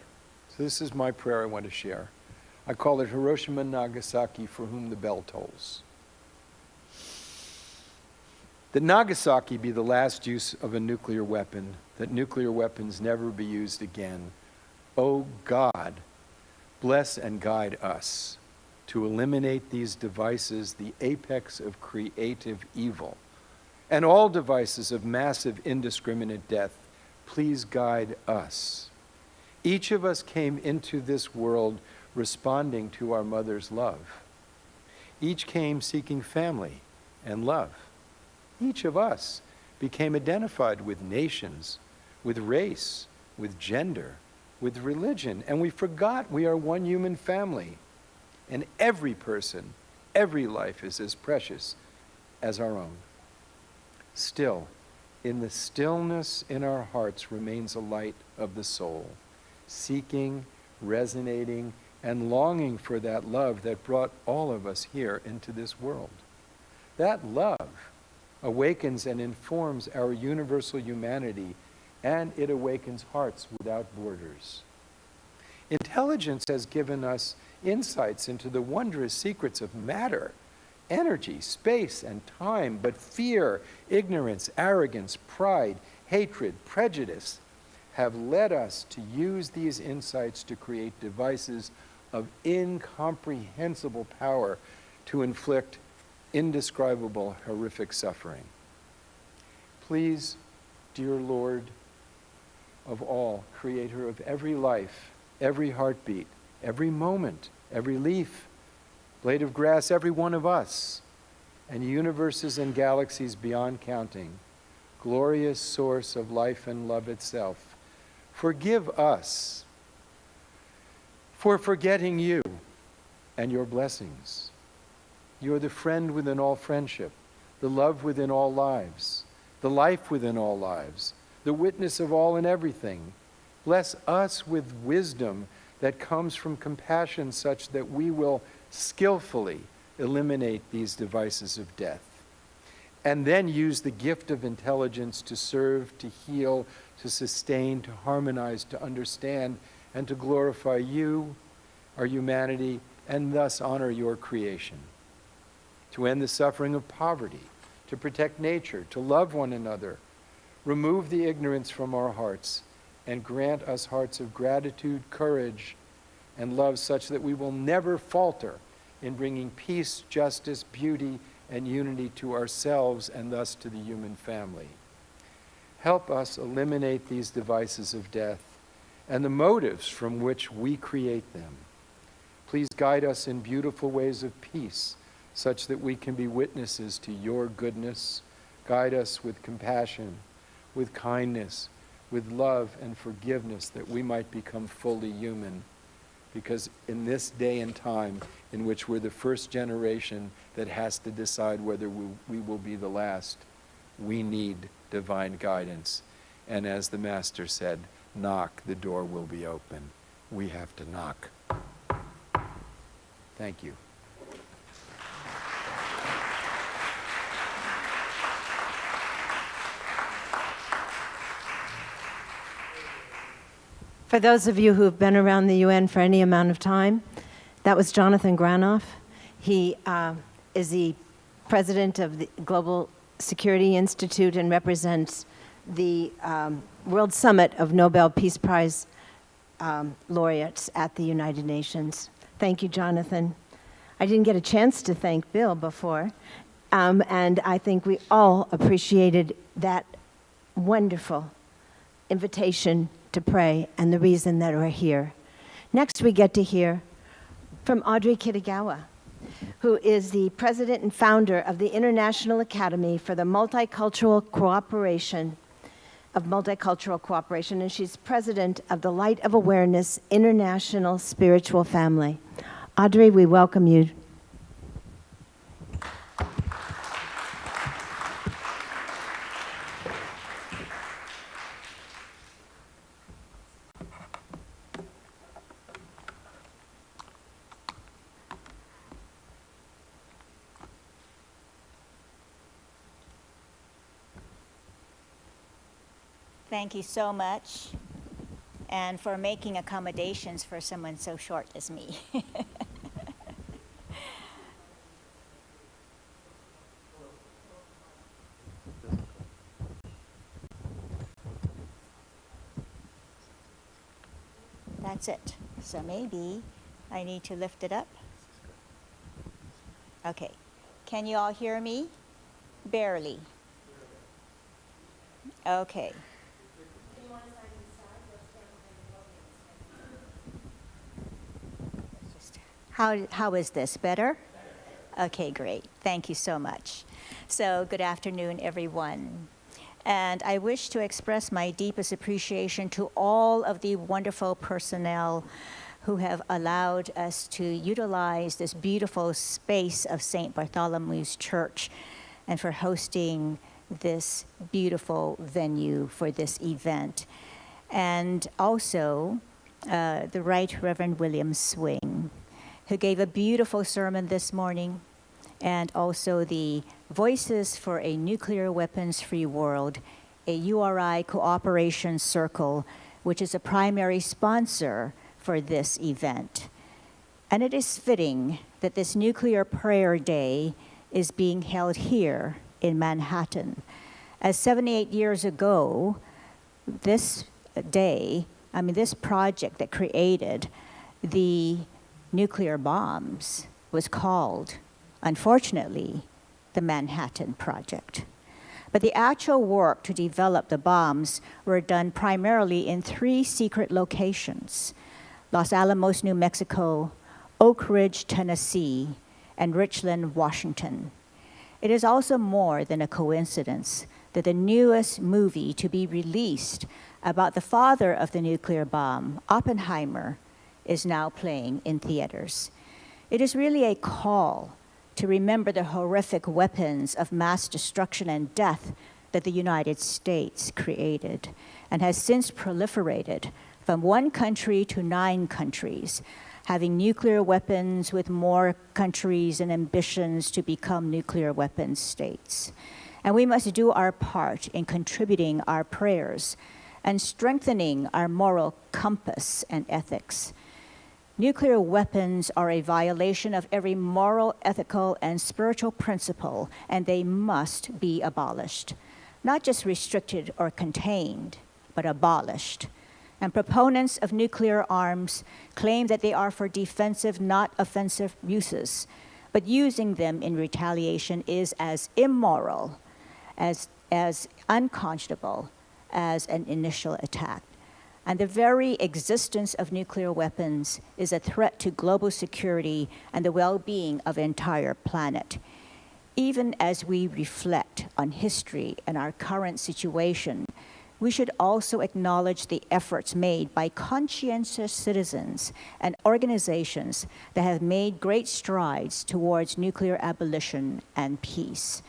So this is my prayer I want to share. I call it Hiroshima and Nagasaki, for whom the bell tolls. That Nagasaki be the last use of a nuclear weapon, that nuclear weapons never be used again. Oh God, bless and guide us to eliminate these devices, the apex of creative evil, and all devices of massive indiscriminate death. Please guide us. Each of us came into this world responding to our mother's love. Each came seeking family and love. Each of us became identified with nations, with race, with gender, with religion, and we forgot we are one human family. And every person, every life is as precious as our own. Still, in the stillness in our hearts remains a light of the soul, seeking, resonating, and longing for that love that brought all of us here into this world. That love awakens and informs our universal humanity, and it awakens hearts without borders. Intelligence has given us insights into the wondrous secrets of matter, energy, space, and time, but fear, ignorance, arrogance, pride, hatred, prejudice have led us to use these insights to create devices of incomprehensible power to inflict indescribable, horrific suffering. Please, dear Lord of all, creator of every life, every heartbeat, every moment, every leaf, blade of grass, every one of us, and universes and galaxies beyond counting, glorious source of life and love itself, forgive us for forgetting you and your blessings. You are the friend within all friendship, the love within all lives, the life within all lives, the witness of all and everything. Bless us with wisdom that comes from compassion such that we will skillfully eliminate these devices of death. And then use the gift of intelligence to serve, to heal, to sustain, to harmonize, to understand, and to glorify you, our humanity, and thus honor your creation. To end the suffering of poverty, to protect nature, to love one another, Remove the ignorance from our hearts and grant us hearts of gratitude, courage, and love such that we will never falter in bringing peace, justice, beauty, and unity to ourselves and thus to the human family. Help us eliminate these devices of death and the motives from which we create them. Please guide us in beautiful ways of peace, such that we can be witnesses to your goodness. Guide us with compassion, with kindness, with love and forgiveness, that we might become fully human. Because in this day and time in which we're the first generation that has to decide whether we will be the last, we need divine guidance. And as the Master said, knock, the door will be open. We have to knock. Thank you. For those of you who have been around the UN for any amount of time, that was Jonathan Granoff. He is the president of the Global Security Institute and represents the World Summit of Nobel Peace Prize laureates at the United Nations. Thank you, Jonathan. I didn't get a chance to thank Bill before, and I think we all appreciated that wonderful invitation to pray and the reason that we're here. Next, we get to hear from Audrey Kitagawa, who is the president and founder of the International Academy for the Multicultural Cooperation, and she's president of the Light of Awareness International Spiritual Family. Audrey, we welcome you. Thank you so much, and for making accommodations for someone so short as me. That's it. So maybe I need to lift it up. Okay. Can you all hear me? Barely. Okay. How is this? Better? Okay, great. Thank you so much. So good afternoon, everyone. And I wish to express my deepest appreciation to all of the wonderful personnel who have allowed us to utilize this beautiful space of St. Bartholomew's Church and for hosting this beautiful venue for this event. And also the Right Reverend William Swing, who gave a beautiful sermon this morning, and also the Voices for a Nuclear Weapons-Free World, a URI cooperation circle, which is a primary sponsor for this event. And it is fitting that this Nuclear Prayer Day is being held here in Manhattan, as 78 years ago, this project that created the nuclear bombs was called, unfortunately, the Manhattan Project. But the actual work to develop the bombs were done primarily in 3 secret locations: Los Alamos, New Mexico, Oak Ridge, Tennessee, and Richland, Washington. It is also more than a coincidence that the newest movie to be released about the father of the nuclear bomb, Oppenheimer, is now playing in theaters. It is really a call to remember the horrific weapons of mass destruction and death that the United States created and has since proliferated from 1 country to 9 countries, having nuclear weapons with more countries and ambitions to become nuclear weapons states. And we must do our part in contributing our prayers and strengthening our moral compass and ethics. Nuclear weapons are a violation of every moral, ethical, and spiritual principle, and they must be abolished. not just restricted or contained, but abolished. And proponents of nuclear arms claim that they are for defensive, not offensive uses, but using them in retaliation is as immoral, as unconscionable as an initial attack. And the very existence of nuclear weapons is a threat to global security and the well-being of the entire planet. Even as we reflect on history and our current situation, we should also acknowledge the efforts made by conscientious citizens and organizations that have made great strides towards nuclear abolition and peace.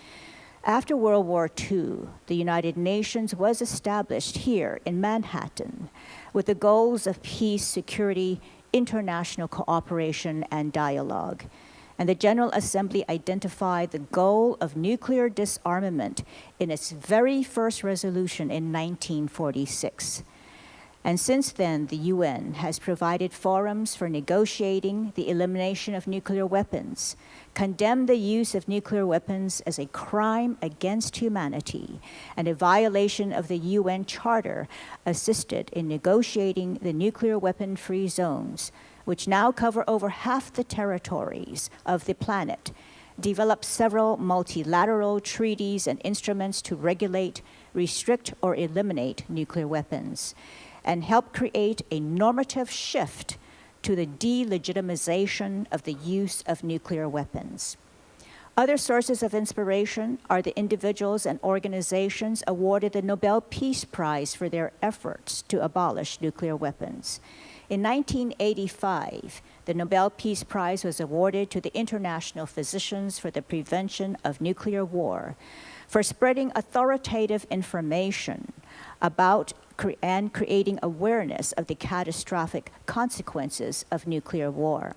After World War II, the United Nations was established here in Manhattan with the goals of peace, security, international cooperation, and dialogue. And the General Assembly identified the goal of nuclear disarmament in its very first resolution in 1946. And since then, the UN has provided forums for negotiating the elimination of nuclear weapons, condemned the use of nuclear weapons as a crime against humanity, and a violation of the UN Charter, assisted in negotiating the nuclear weapon-free zones, which now cover over half the territories of the planet, developed several multilateral treaties and instruments to regulate, restrict, or eliminate nuclear weapons, and help create a normative shift to the delegitimization of the use of nuclear weapons. Other sources of inspiration are the individuals and organizations awarded the Nobel Peace Prize for their efforts to abolish nuclear weapons. In 1985, the Nobel Peace Prize was awarded to the International Physicians for the Prevention of Nuclear War for spreading authoritative information about and creating awareness of the catastrophic consequences of nuclear war.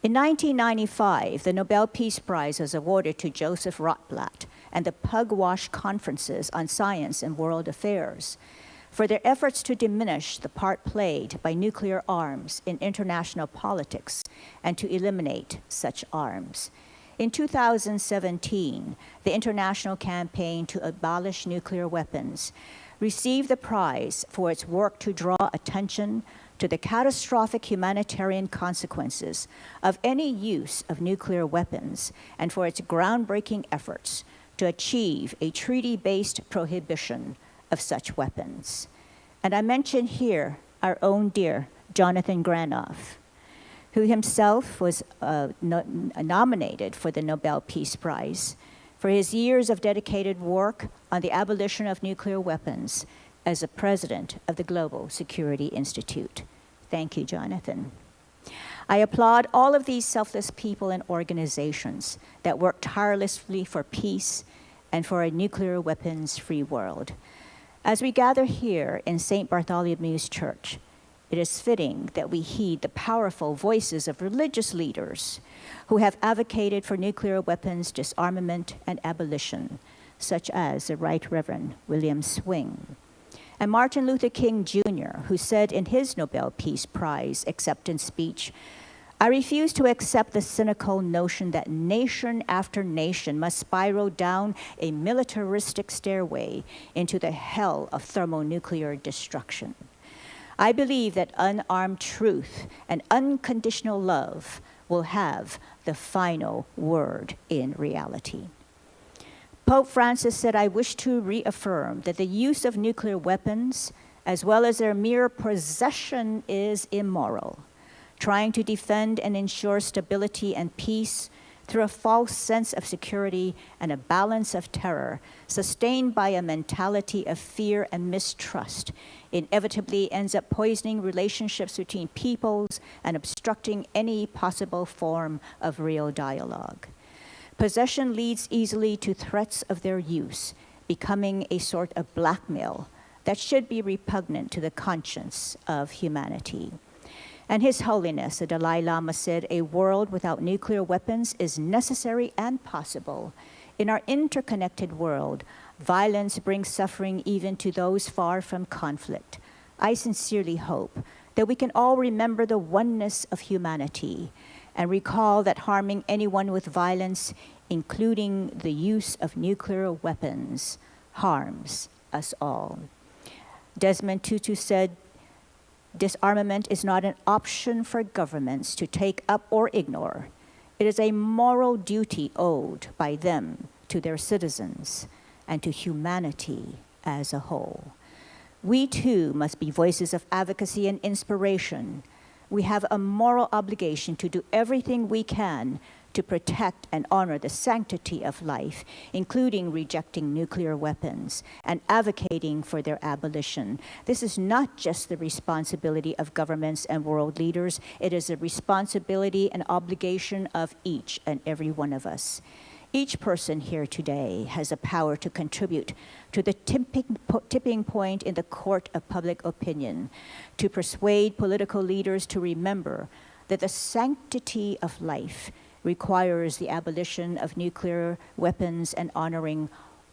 In 1995, the Nobel Peace Prize was awarded to Joseph Rotblat and the Pugwash Conferences on Science and World Affairs for their efforts to diminish the part played by nuclear arms in international politics and to eliminate such arms. In 2017, the International Campaign to Abolish Nuclear Weapons received the prize for its work to draw attention to the catastrophic humanitarian consequences of any use of nuclear weapons and for its groundbreaking efforts to achieve a treaty-based prohibition of such weapons. And I mention here our own dear Jonathan Granoff, who himself was nominated for the Nobel Peace Prize for his years of dedicated work on the abolition of nuclear weapons as the president of the Global Security Institute. Thank you, Jonathan. I applaud all of these selfless people and organizations that work tirelessly for peace and for a nuclear weapons-free world. As we gather here in St. Bartholomew's Church, it is fitting that we heed the powerful voices of religious leaders who have advocated for nuclear weapons disarmament and abolition, such as the Right Reverend William Swing, and Martin Luther King Jr., who said in his Nobel Peace Prize acceptance speech, "I refuse to accept the cynical notion that nation after nation must spiral down a militaristic stairway into the hell of thermonuclear destruction. I believe that unarmed truth and unconditional love will have the final word in reality." Pope Francis said, "I wish to reaffirm that the use of nuclear weapons, as well as their mere possession, is immoral. Trying to defend and ensure stability and peace through a false sense of security and a balance of terror, sustained by a mentality of fear and mistrust, inevitably ends up poisoning relationships between peoples and obstructing any possible form of real dialogue. Possession leads easily to threats of their use, becoming a sort of blackmail that should be repugnant to the conscience of humanity." And His Holiness, the Dalai Lama, said, "A world without nuclear weapons is necessary and possible. In our interconnected world, violence brings suffering even to those far from conflict. I sincerely hope that we can all remember the oneness of humanity and recall that harming anyone with violence, including the use of nuclear weapons, harms us all. Desmond Tutu said, "Disarmament is not an option for governments to take up or ignore. It is a moral duty owed by them to their citizens and to humanity as a whole." We too must be voices of advocacy and inspiration. We have a moral obligation to do everything we can to protect and honor the sanctity of life, including rejecting nuclear weapons and advocating for their abolition. This is not just the responsibility of governments and world leaders, it is a responsibility and obligation of each and every one of us. Each person here today has the power to contribute to the tipping point in the court of public opinion, to persuade political leaders to remember that the sanctity of life requires the abolition of nuclear weapons and honoring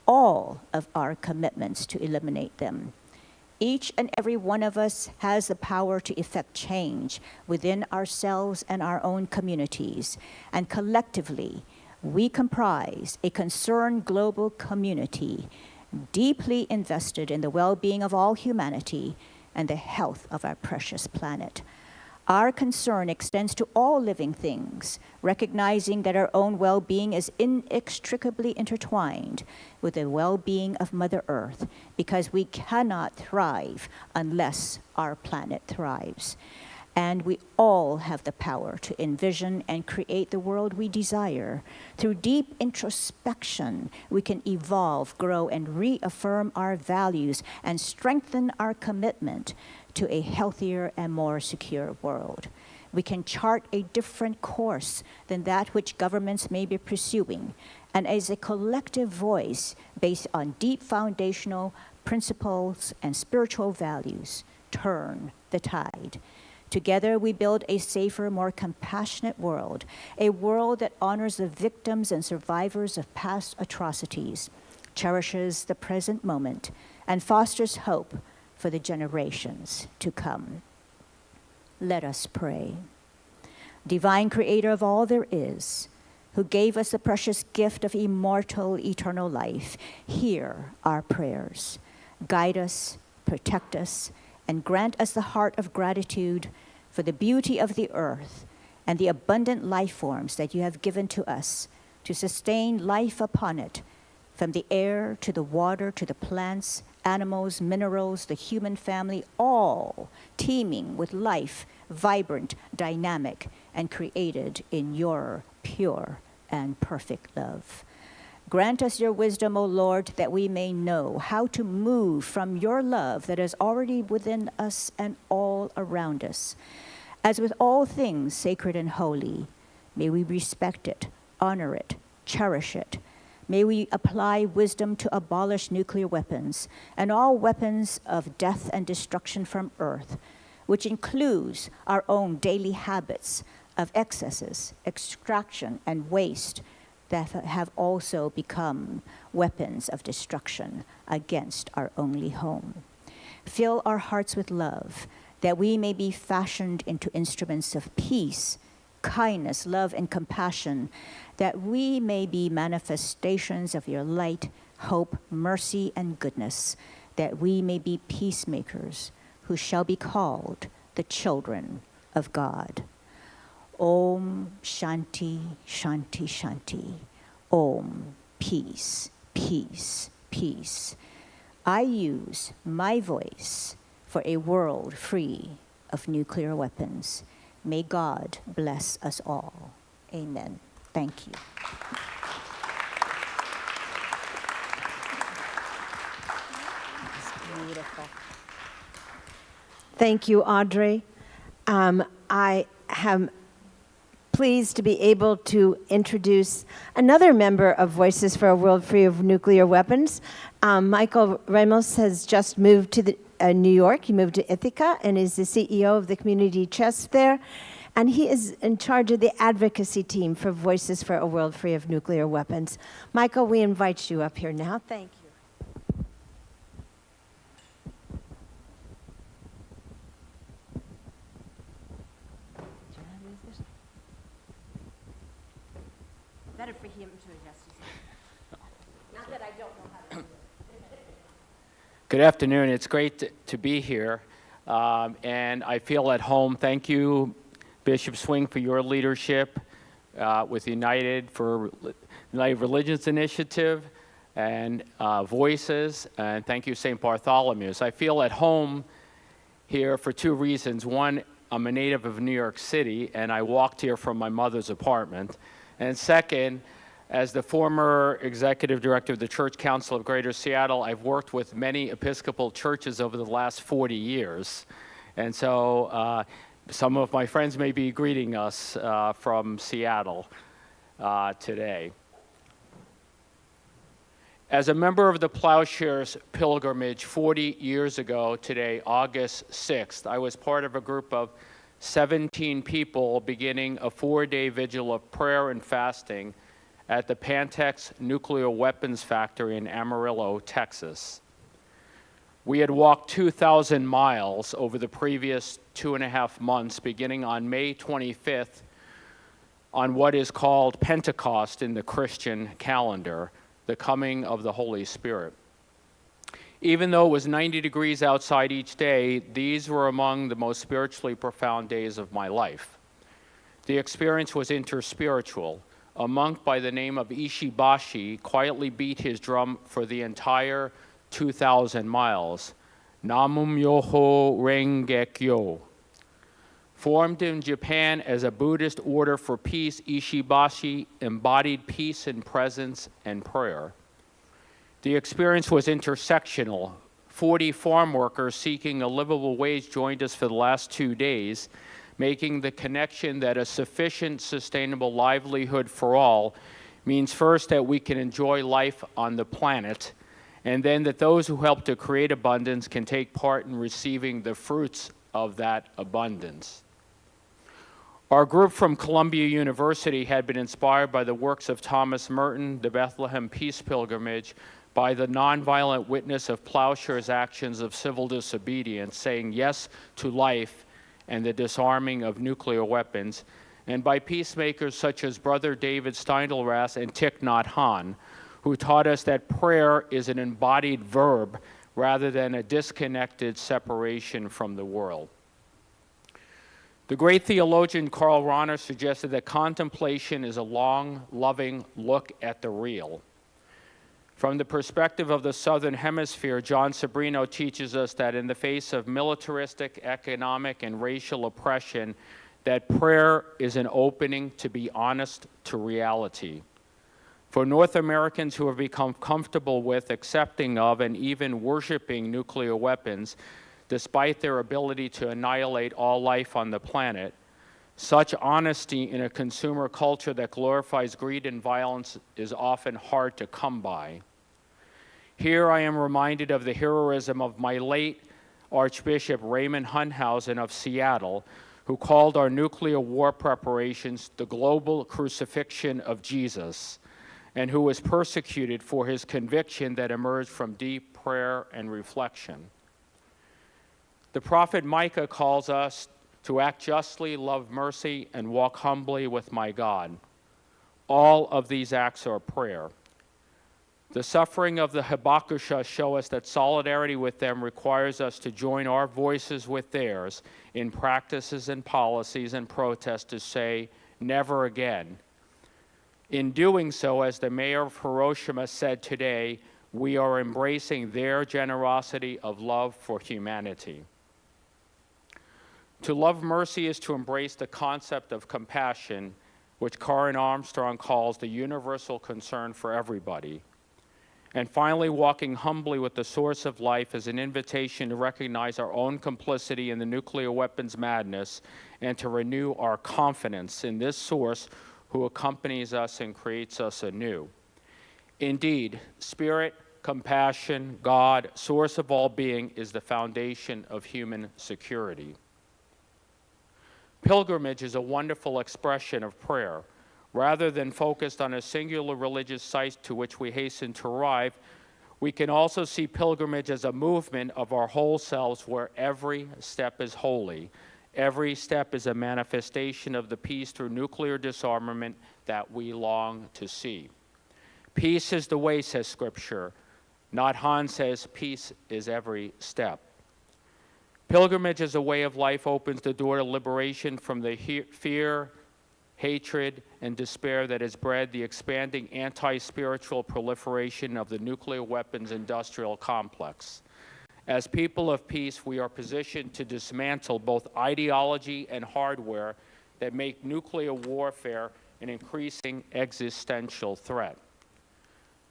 all of our commitments to eliminate them. Each and every one of us has the power to effect change within ourselves and our own communities, and collectively, we comprise a concerned global community deeply invested in the well-being of all humanity and the health of our precious planet. Our concern extends to all living things, recognizing that our own well-being is inextricably intertwined with the well-being of Mother Earth, because we cannot thrive unless our planet thrives. And we all have the power to envision and create the world we desire. Through deep introspection, we can evolve, grow, and reaffirm our values and strengthen our commitment to a healthier and more secure world. We can chart a different course than that which governments may be pursuing, and as a collective voice based on deep foundational principles and spiritual values, turn the tide. Together, we build a safer, more compassionate world, a world that honors the victims and survivors of past atrocities, cherishes the present moment, and fosters hope for the generations to come. Let us pray. Divine Creator of all there is, who gave us the precious gift of immortal, eternal life, hear our prayers. Guide us, protect us, and grant us the heart of gratitude for the beauty of the earth and the abundant life forms that you have given to us to sustain life upon it, from the air to the water to the plants, animals, minerals, the human family, all teeming with life, vibrant, dynamic, and created in your pure and perfect love. Grant us your wisdom, O Lord, that we may know how to move from your love that is already within us and all around us. As with all things sacred and holy, may we respect it, honor it, cherish it. May we apply wisdom to abolish nuclear weapons and all weapons of death and destruction from earth, which includes our own daily habits of excesses, extraction, and waste that have also become weapons of destruction against our only home. Fill our hearts with love, that we may be fashioned into instruments of peace, kindness, love, and compassion, that we may be manifestations of your light, hope, mercy, and goodness, that we may be peacemakers who shall be called the children of God. Om Shanti, Shanti, Shanti. Om, peace, peace, peace. I use my voice for a world free of nuclear weapons. May God bless us all. Amen. Thank you. Beautiful. Thank you, Audrey. I am pleased to be able to introduce another member of Voices for a World Free of Nuclear Weapons. Michael Ramos has just moved to New York. He moved to Ithaca and is the CEO of the community chest there. And he is in charge of the advocacy team for Voices for a World Free of Nuclear Weapons. Michael, we invite you up here now. Thank you. Better for him to adjust his. Not that I don't know how to do it. Good afternoon. It's great to be here, and I feel at home. Thank you, Bishop Swing, for your leadership with United Religions Initiative and Voices, and thank you, St. Bartholomew's. I feel at home here for two reasons. One, I'm a native of New York City, and I walked here from my mother's apartment. And second, as the former executive director of the Church Council of Greater Seattle, I've worked with many Episcopal churches over the last 40 years. And so some of my friends may be greeting us from Seattle today. As a member of the Plowshares Pilgrimage 40 years ago today, August 6th, I was part of a group of 17 people beginning a 4-day vigil of prayer and fasting at the Pantex Nuclear Weapons Factory in Amarillo, Texas. We had walked 2,000 miles over the previous 2.5 months, beginning on May 25th on what is called Pentecost in the Christian calendar, the coming of the Holy Spirit. Even though it was 90 degrees outside each day, these were among the most spiritually profound days of my life. The experience was interspiritual. A monk by the name of Ishibashi quietly beat his drum for the entire 2,000 miles. Namum Yoho Rengekyo. Formed in Japan as a Buddhist order for peace, Ishibashi embodied peace in presence and prayer. The experience was intersectional. 40 farm workers seeking a livable wage joined us for the last 2 days, making the connection that a sufficient, sustainable livelihood for all means first that we can enjoy life on the planet, and then that those who help to create abundance can take part in receiving the fruits of that abundance. Our group from Columbia University had been inspired by the works of Thomas Merton, the Bethlehem Peace Pilgrimage, by the nonviolent witness of Plowshare's actions of civil disobedience, saying yes to life and the disarming of nuclear weapons, and by peacemakers such as Brother David Steindl-Rast and Thich Nhat Hanh, who taught us that prayer is an embodied verb rather than a disconnected separation from the world. The great theologian Karl Rahner suggested that contemplation is a long, loving look at the real. From the perspective of the Southern Hemisphere, John Sobrino teaches us that in the face of militaristic, economic, and racial oppression, that prayer is an opening to be honest to reality. For North Americans who have become comfortable with, accepting of, and even worshiping nuclear weapons, despite their ability to annihilate all life on the planet, such honesty in a consumer culture that glorifies greed and violence is often hard to come by. Here I am reminded of the heroism of my late Archbishop Raymond Hunthausen of Seattle, who called our nuclear war preparations the global crucifixion of Jesus, and who was persecuted for his conviction that emerged from deep prayer and reflection. The prophet Micah calls us to act justly, love mercy, and walk humbly with my God. All of these acts are prayer. The suffering of the Habakkukah show us that solidarity with them requires us to join our voices with theirs in practices and policies and protests to say, never again. In doing so, as the mayor of Hiroshima said today, we are embracing their generosity of love for humanity. To love mercy is to embrace the concept of compassion, which Karen Armstrong calls the universal concern for everybody. And finally, walking humbly with the source of life is an invitation to recognize our own complicity in the nuclear weapons madness and to renew our confidence in this source who accompanies us and creates us anew. Indeed, spirit, compassion, God, source of all being, is the foundation of human security. Pilgrimage is a wonderful expression of prayer. Rather than focused on a singular religious site to which we hasten to arrive, we can also see pilgrimage as a movement of our whole selves where every step is holy. Every step is a manifestation of the peace through nuclear disarmament that we long to see. Peace is the way, says Scripture, Not Han says peace is every step. Pilgrimage as a way of life opens the door to liberation from the fear, hatred, and despair that has bred the expanding anti-spiritual proliferation of the nuclear weapons industrial complex. As people of peace, we are positioned to dismantle both ideology and hardware that make nuclear warfare an increasing existential threat.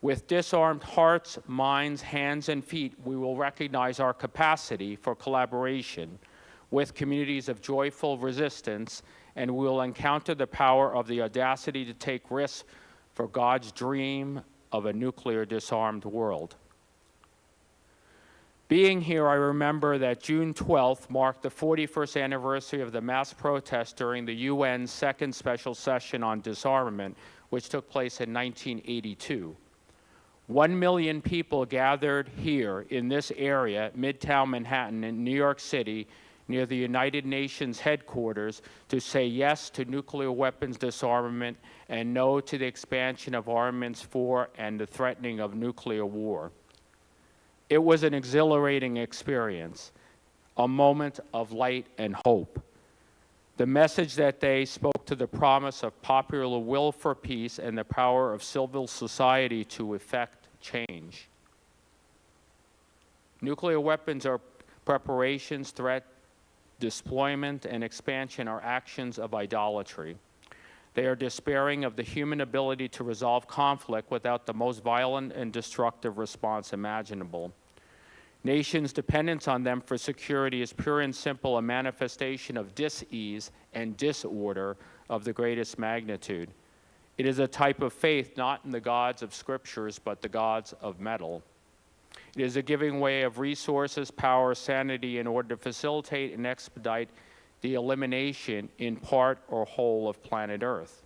With disarmed hearts, minds, hands, and feet, we will recognize our capacity for collaboration with communities of joyful resistance, and we will encounter the power of the audacity to take risks for God's dream of a nuclear disarmed world. Being here, I remember that June 12th marked the 41st anniversary of the mass protest during the UN's second special session on disarmament, which took place in 1982. 1 million people gathered here in this area, Midtown Manhattan in New York City, near the United Nations headquarters, to say yes to nuclear weapons disarmament and no to the expansion of armaments for and the threatening of nuclear war. It was an exhilarating experience, a moment of light and hope. The message that day spoke to the promise of popular will for peace and the power of civil society to effect change. Nuclear weapons are preparations, threat, deployment, and expansion are actions of idolatry. They are despairing of the human ability to resolve conflict without the most violent and destructive response imaginable. Nations' dependence on them for security is pure and simple a manifestation of dis-ease and disorder of the greatest magnitude. It is a type of faith not in the gods of scriptures, but the gods of metal. It is a giving way of resources, power, sanity in order to facilitate and expedite the elimination in part or whole of planet Earth.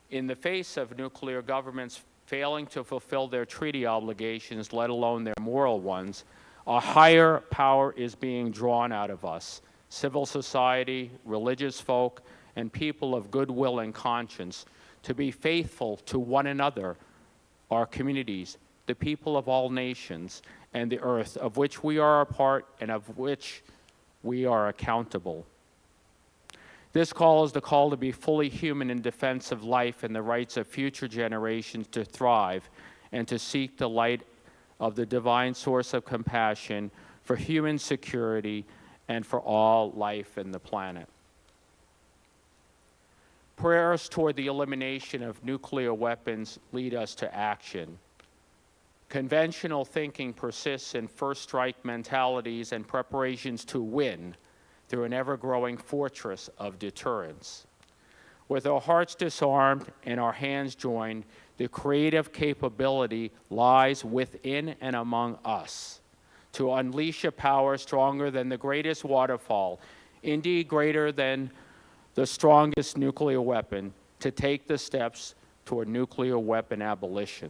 In the face of nuclear governments failing to fulfill their treaty obligations, let alone their moral ones, a higher power is being drawn out of us, civil society, religious folk, and people of goodwill and conscience, to be faithful to one another, our communities, the people of all nations, and the earth, of which we are a part and of which we are accountable. This call is the call to be fully human in defense of life and the rights of future generations to thrive and to seek the light of the divine source of compassion for human security and for all life in the planet. Prayers toward the elimination of nuclear weapons lead us to action. Conventional thinking persists in first strike mentalities and preparations to win through an ever-growing fortress of deterrence. With our hearts disarmed and our hands joined, the creative capability lies within and among us to unleash a power stronger than the greatest waterfall, indeed greater than the strongest nuclear weapon, to take the steps toward nuclear weapon abolition.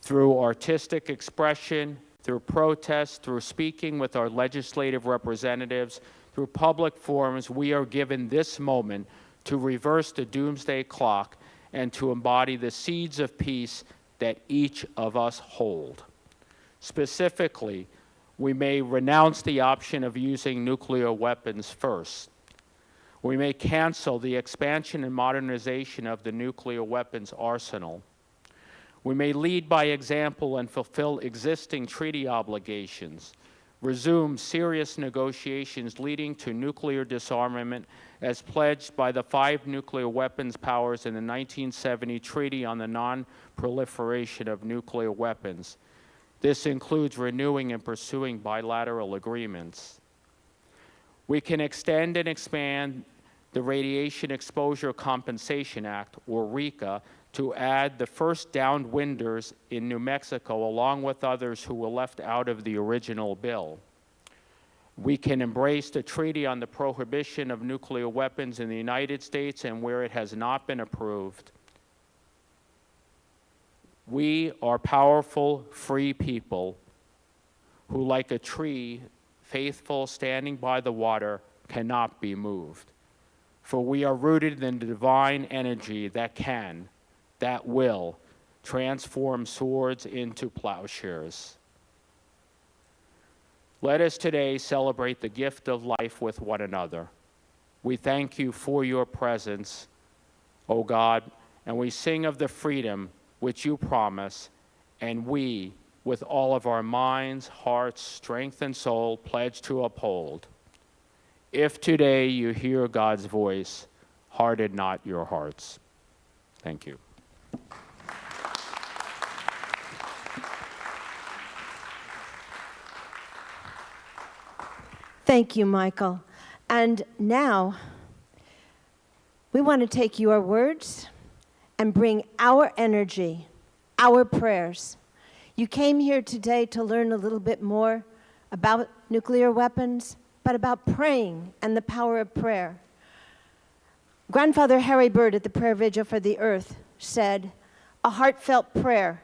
Through artistic expression, through protest, through speaking with our legislative representatives, through public forums, we are given this moment to reverse the doomsday clock and to embody the seeds of peace that each of us hold. Specifically, we may renounce the option of using nuclear weapons first. We may cancel the expansion and modernization of the nuclear weapons arsenal. We may lead by example and fulfill existing treaty obligations, resume serious negotiations leading to nuclear disarmament as pledged by the 5 nuclear weapons powers in the 1970 Treaty on the Non-Proliferation of Nuclear Weapons. This includes renewing and pursuing bilateral agreements. We can extend and expand the Radiation Exposure Compensation Act, or RECA, to add the first downwinders in New Mexico, along with others who were left out of the original bill. We can embrace the Treaty on the Prohibition of Nuclear Weapons in the United States and where it has not been approved. We are powerful, free people who, like a tree, faithful, standing by the water, cannot be moved. For we are rooted in the divine energy that can, that will, transform swords into plowshares. Let us today celebrate the gift of life with one another. We thank you for your presence, O God, and we sing of the freedom which you promise, and we, with all of our minds, hearts, strength, and soul, pledge to uphold. If today you hear God's voice, harden not your hearts. Thank you. Thank you, Michael. And now, we want to take your words and bring our energy, our prayers. You came here today to learn a little bit more about nuclear weapons, but about praying and the power of prayer. Grandfather Harry Bird at the Prayer Vigil for the Earth said, "A heartfelt prayer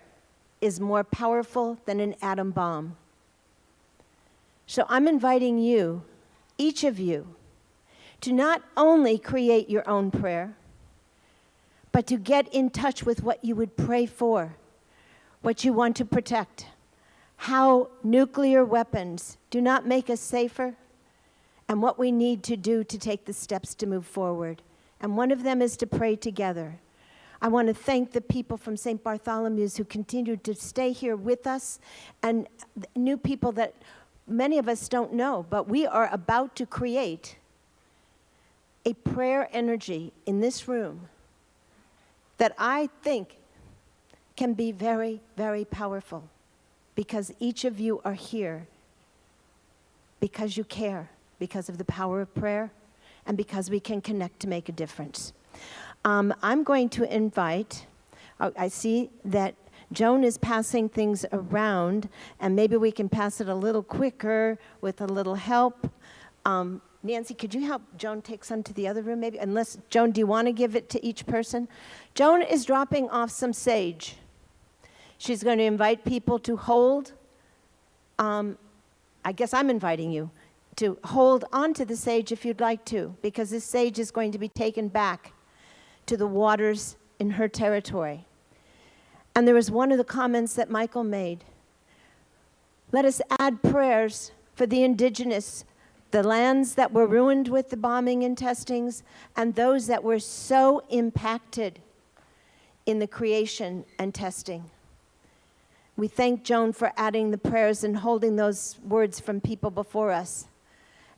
is more powerful than an atom bomb." So I'm inviting you, each of you, to not only create your own prayer, but to get in touch with what you would pray for, what you want to protect, how nuclear weapons do not make us safer, and what we need to do to take the steps to move forward. And one of them is to pray together. I want to thank the people from St. Bartholomew's who continue to stay here with us, and new people that many of us don't know, but we are about to create a prayer energy in this room that I think can be very, very powerful, because each of you are here because you care, because of the power of prayer, and because we can connect to make a difference. I'm going to invite, I see that Joan is passing things around, and maybe we can pass it a little quicker with a little help. Nancy, could you help Joan take some to the other room, maybe? Unless, Joan, do you want to give it to each person? Joan is dropping off some sage. She's going to invite people to hold. I guess I'm inviting you to hold onto the sage if you'd like to, because this sage is going to be taken back to the waters in her territory. And there was one of the comments that Michael made. Let us add prayers for the indigenous, the lands that were ruined with the bombing and testings, and those that were so impacted in the creation and testing. We thank Joan for adding the prayers and holding those words from people before us.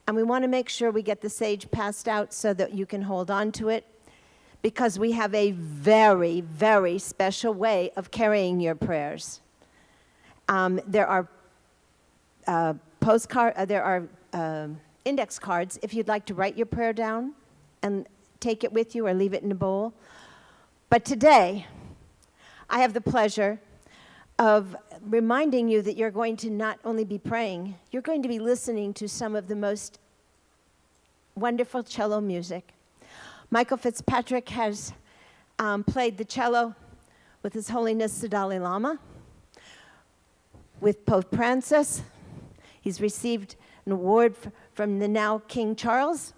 And we want to make sure we get the sage passed out so that you can hold on to it, because we have a very, very special way of carrying your prayers. There are index cards if you'd like to write your prayer down and take it with you or leave it in a bowl. But today, I have the pleasure of reminding you that you're going to not only be praying, you're going to be listening to some of the most wonderful cello music. Michael Fitzpatrick has played the cello with His Holiness the Dalai Lama, with Pope Francis. He's received an award from the now King Charles.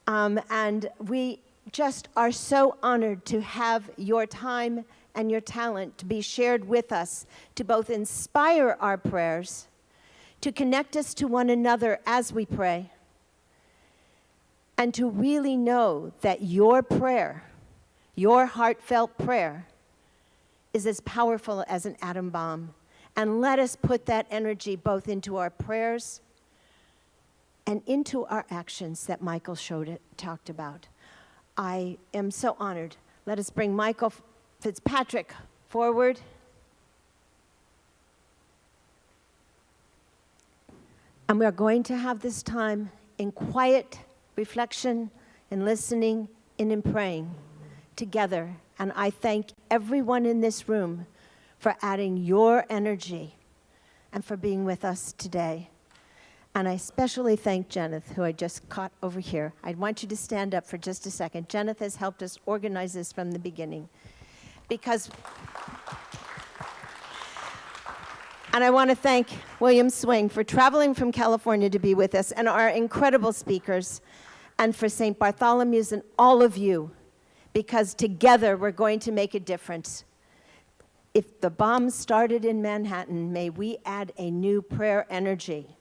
And we just are so honored to have your time and your talent to be shared with us, to both inspire our prayers, to connect us to one another as we pray, and to really know that your prayer, your heartfelt prayer, is as powerful as an atom bomb. And let us put that energy both into our prayers and into our actions that Michael talked about. I am so honored. Let us bring Michael Fitzpatrick forward. And we are going to have this time in quiet reflection and listening and in praying together. And I thank everyone in this room for adding your energy and for being with us today. And I especially thank Jeneth, who I just caught over here. I want you to stand up for just a second. Jeneth has helped us organize this from the beginning. And I want to thank William Swing for traveling from California to be with us, and our incredible speakers, and for St. Bartholomew's and all of you, because together we're going to make a difference. if the bomb started in Manhattan, may we add a new prayer energy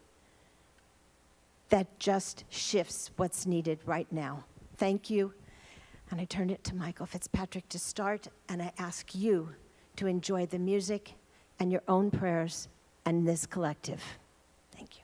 that just shifts what's needed right now. Thank you. And I turn it to Michael Fitzpatrick to start, and I ask you to enjoy the music and your own prayers and this collective. Thank you.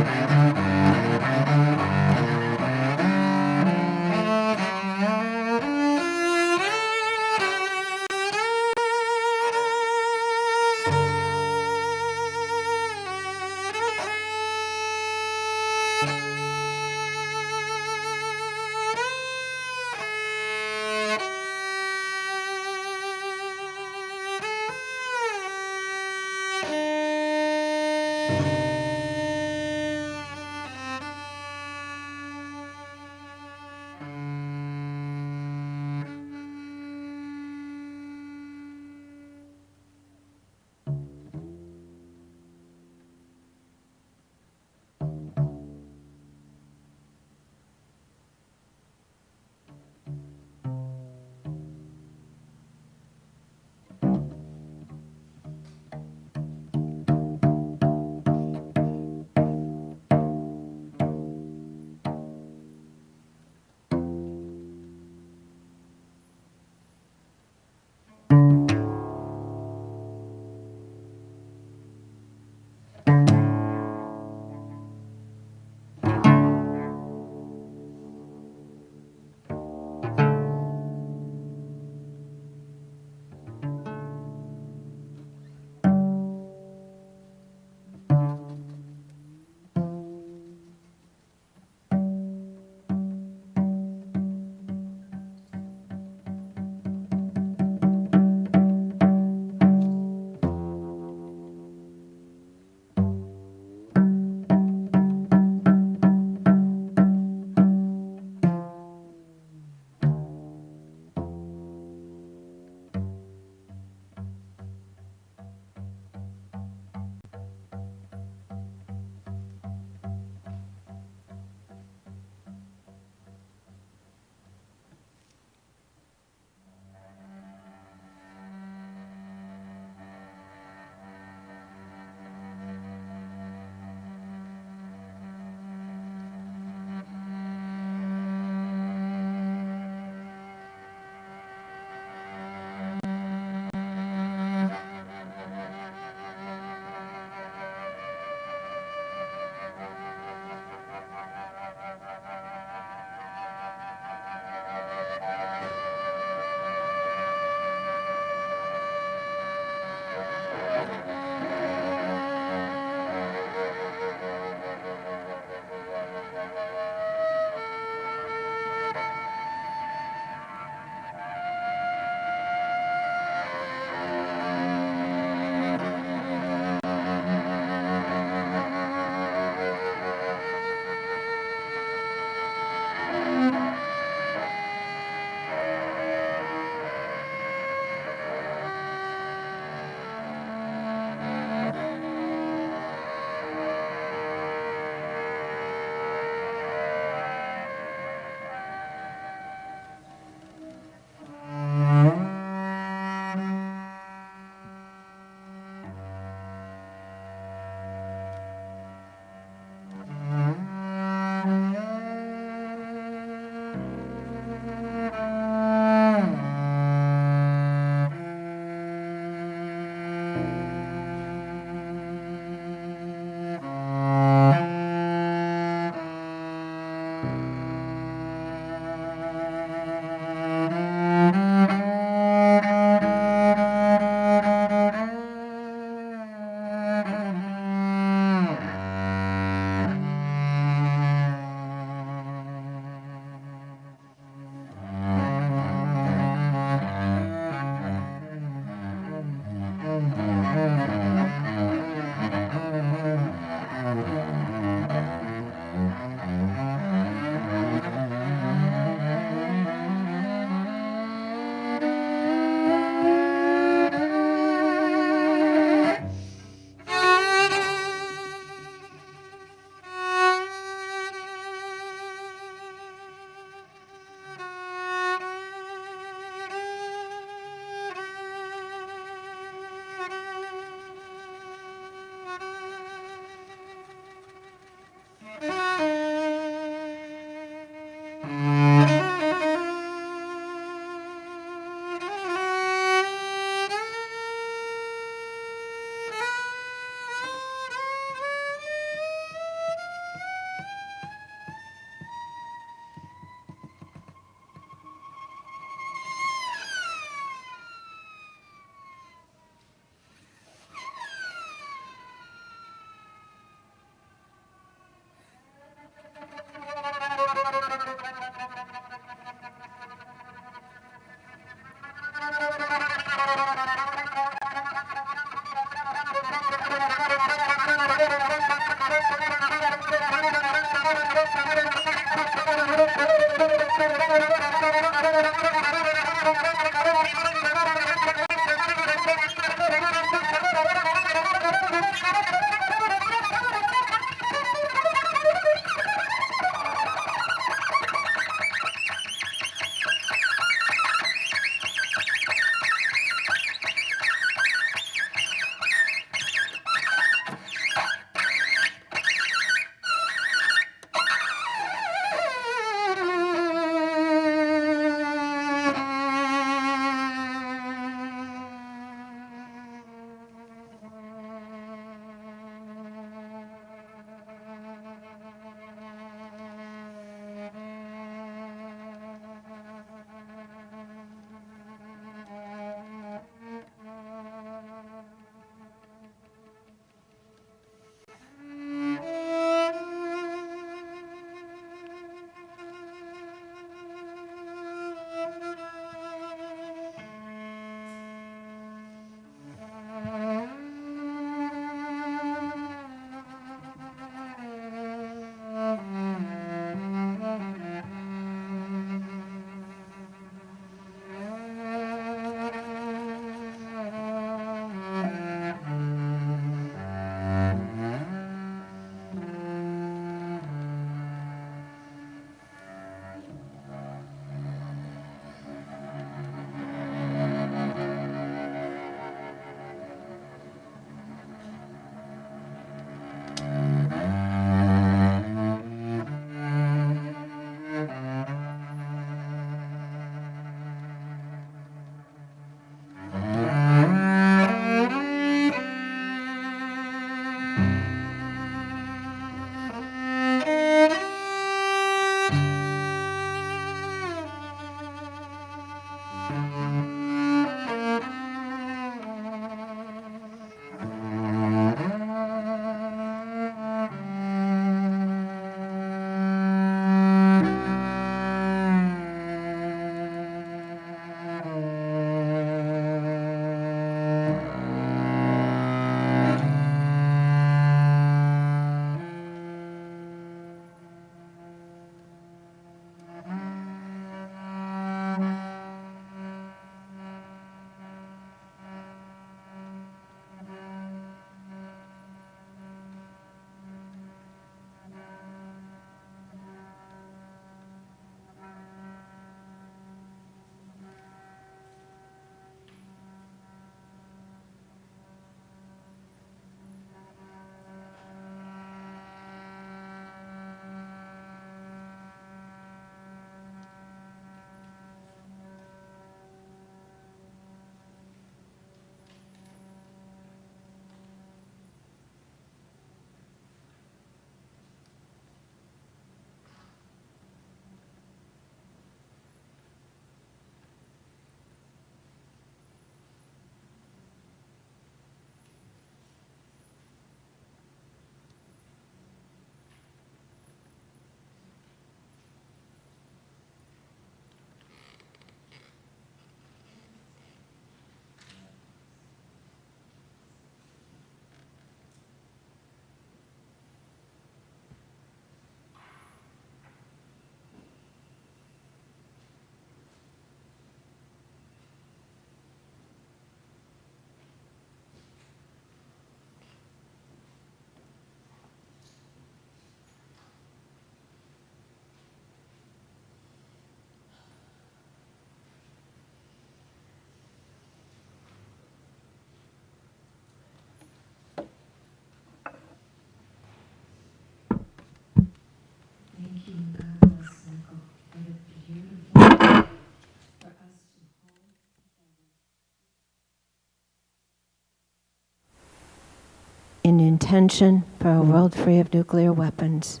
in intention for a world free of nuclear weapons,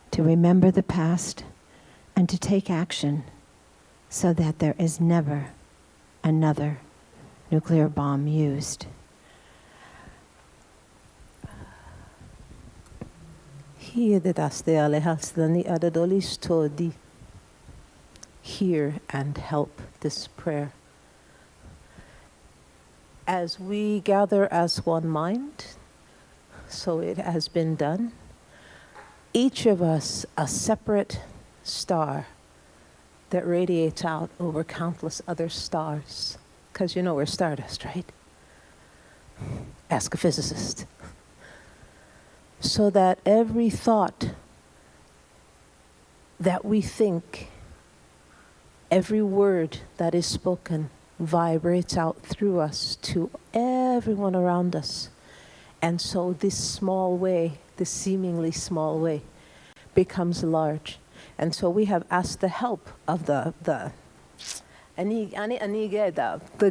to remember the past and to take action so that there is never another nuclear bomb used. Hear and help this prayer. As we gather as one mind, so it has been done, each of us a separate star that radiates out over countless other stars. Because you know we're stardust, right? Ask a physicist. So that every thought that we think, every word that is spoken, vibrates out through us to everyone around us. And so this small way, this seemingly small way, becomes large. And so we have asked the help of the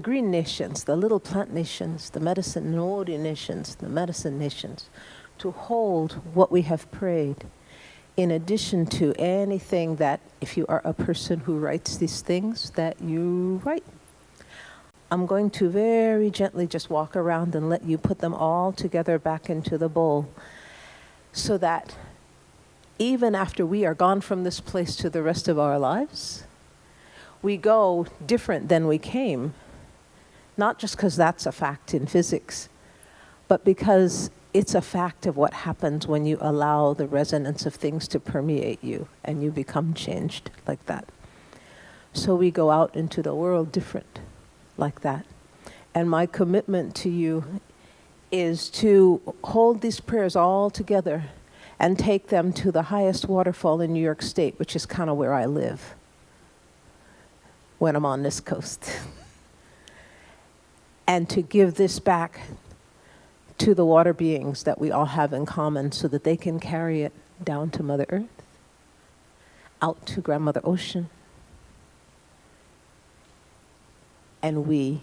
green nations, the little plant nations, the medicine nations, the medicine nations, to hold what we have prayed, in addition to anything that, if you are a person who writes these things, that you write. I'm going to very gently just walk around and let you put them all together back into the bowl, so that even after we are gone from this place to the rest of our lives, we go different than we came, not just because that's a fact in physics, but because it's a fact of what happens when you allow the resonance of things to permeate you and you become changed like that. So we go out into the world different like that. And my commitment to you is to hold these prayers all together and take them to the highest waterfall in New York State, which is kind of where I live when I'm on this coast. And to give this back to the water beings that we all have in common, so that they can carry it down to Mother Earth, out to Grandmother Ocean. And we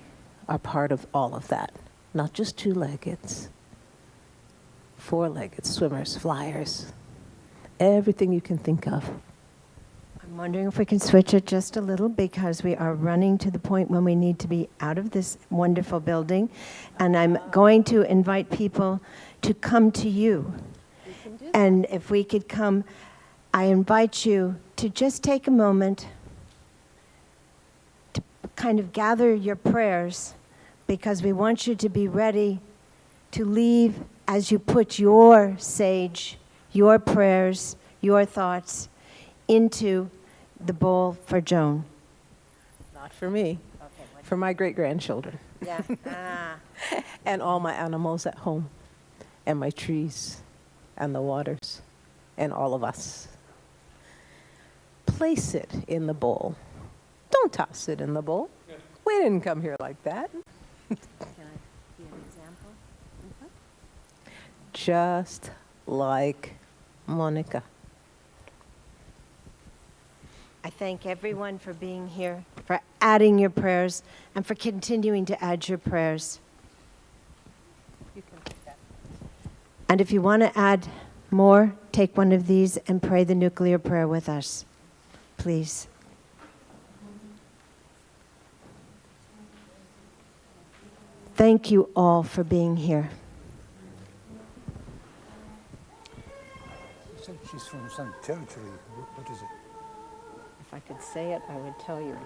are part of all of that, not just two-leggeds, four-legged swimmers, flyers, everything you can think of. I'm wondering if we can switch it just a little, because we are running to the point when we need to be out of this wonderful building. And I'm going to invite people to come to you. And if we could come, I invite you to just take a moment to kind of gather your prayers, because we want you to be ready to leave as you put your sage, your prayers, your thoughts into the bowl for Joan. Not for me, for my great-grandchildren. Yeah. And all my animals at home, and my trees, and the waters, and all of us. Place it in the bowl. Don't toss it in the bowl. We didn't come here like that. Can I give an example? Just like Monica. I thank everyone for being here, for adding your prayers, and for continuing to add your prayers. And if you want to add more, take one of these and pray the nuclear prayer with us, please. Thank you all for being here. She's from some territory. What is it? If I could say it, I would tell you.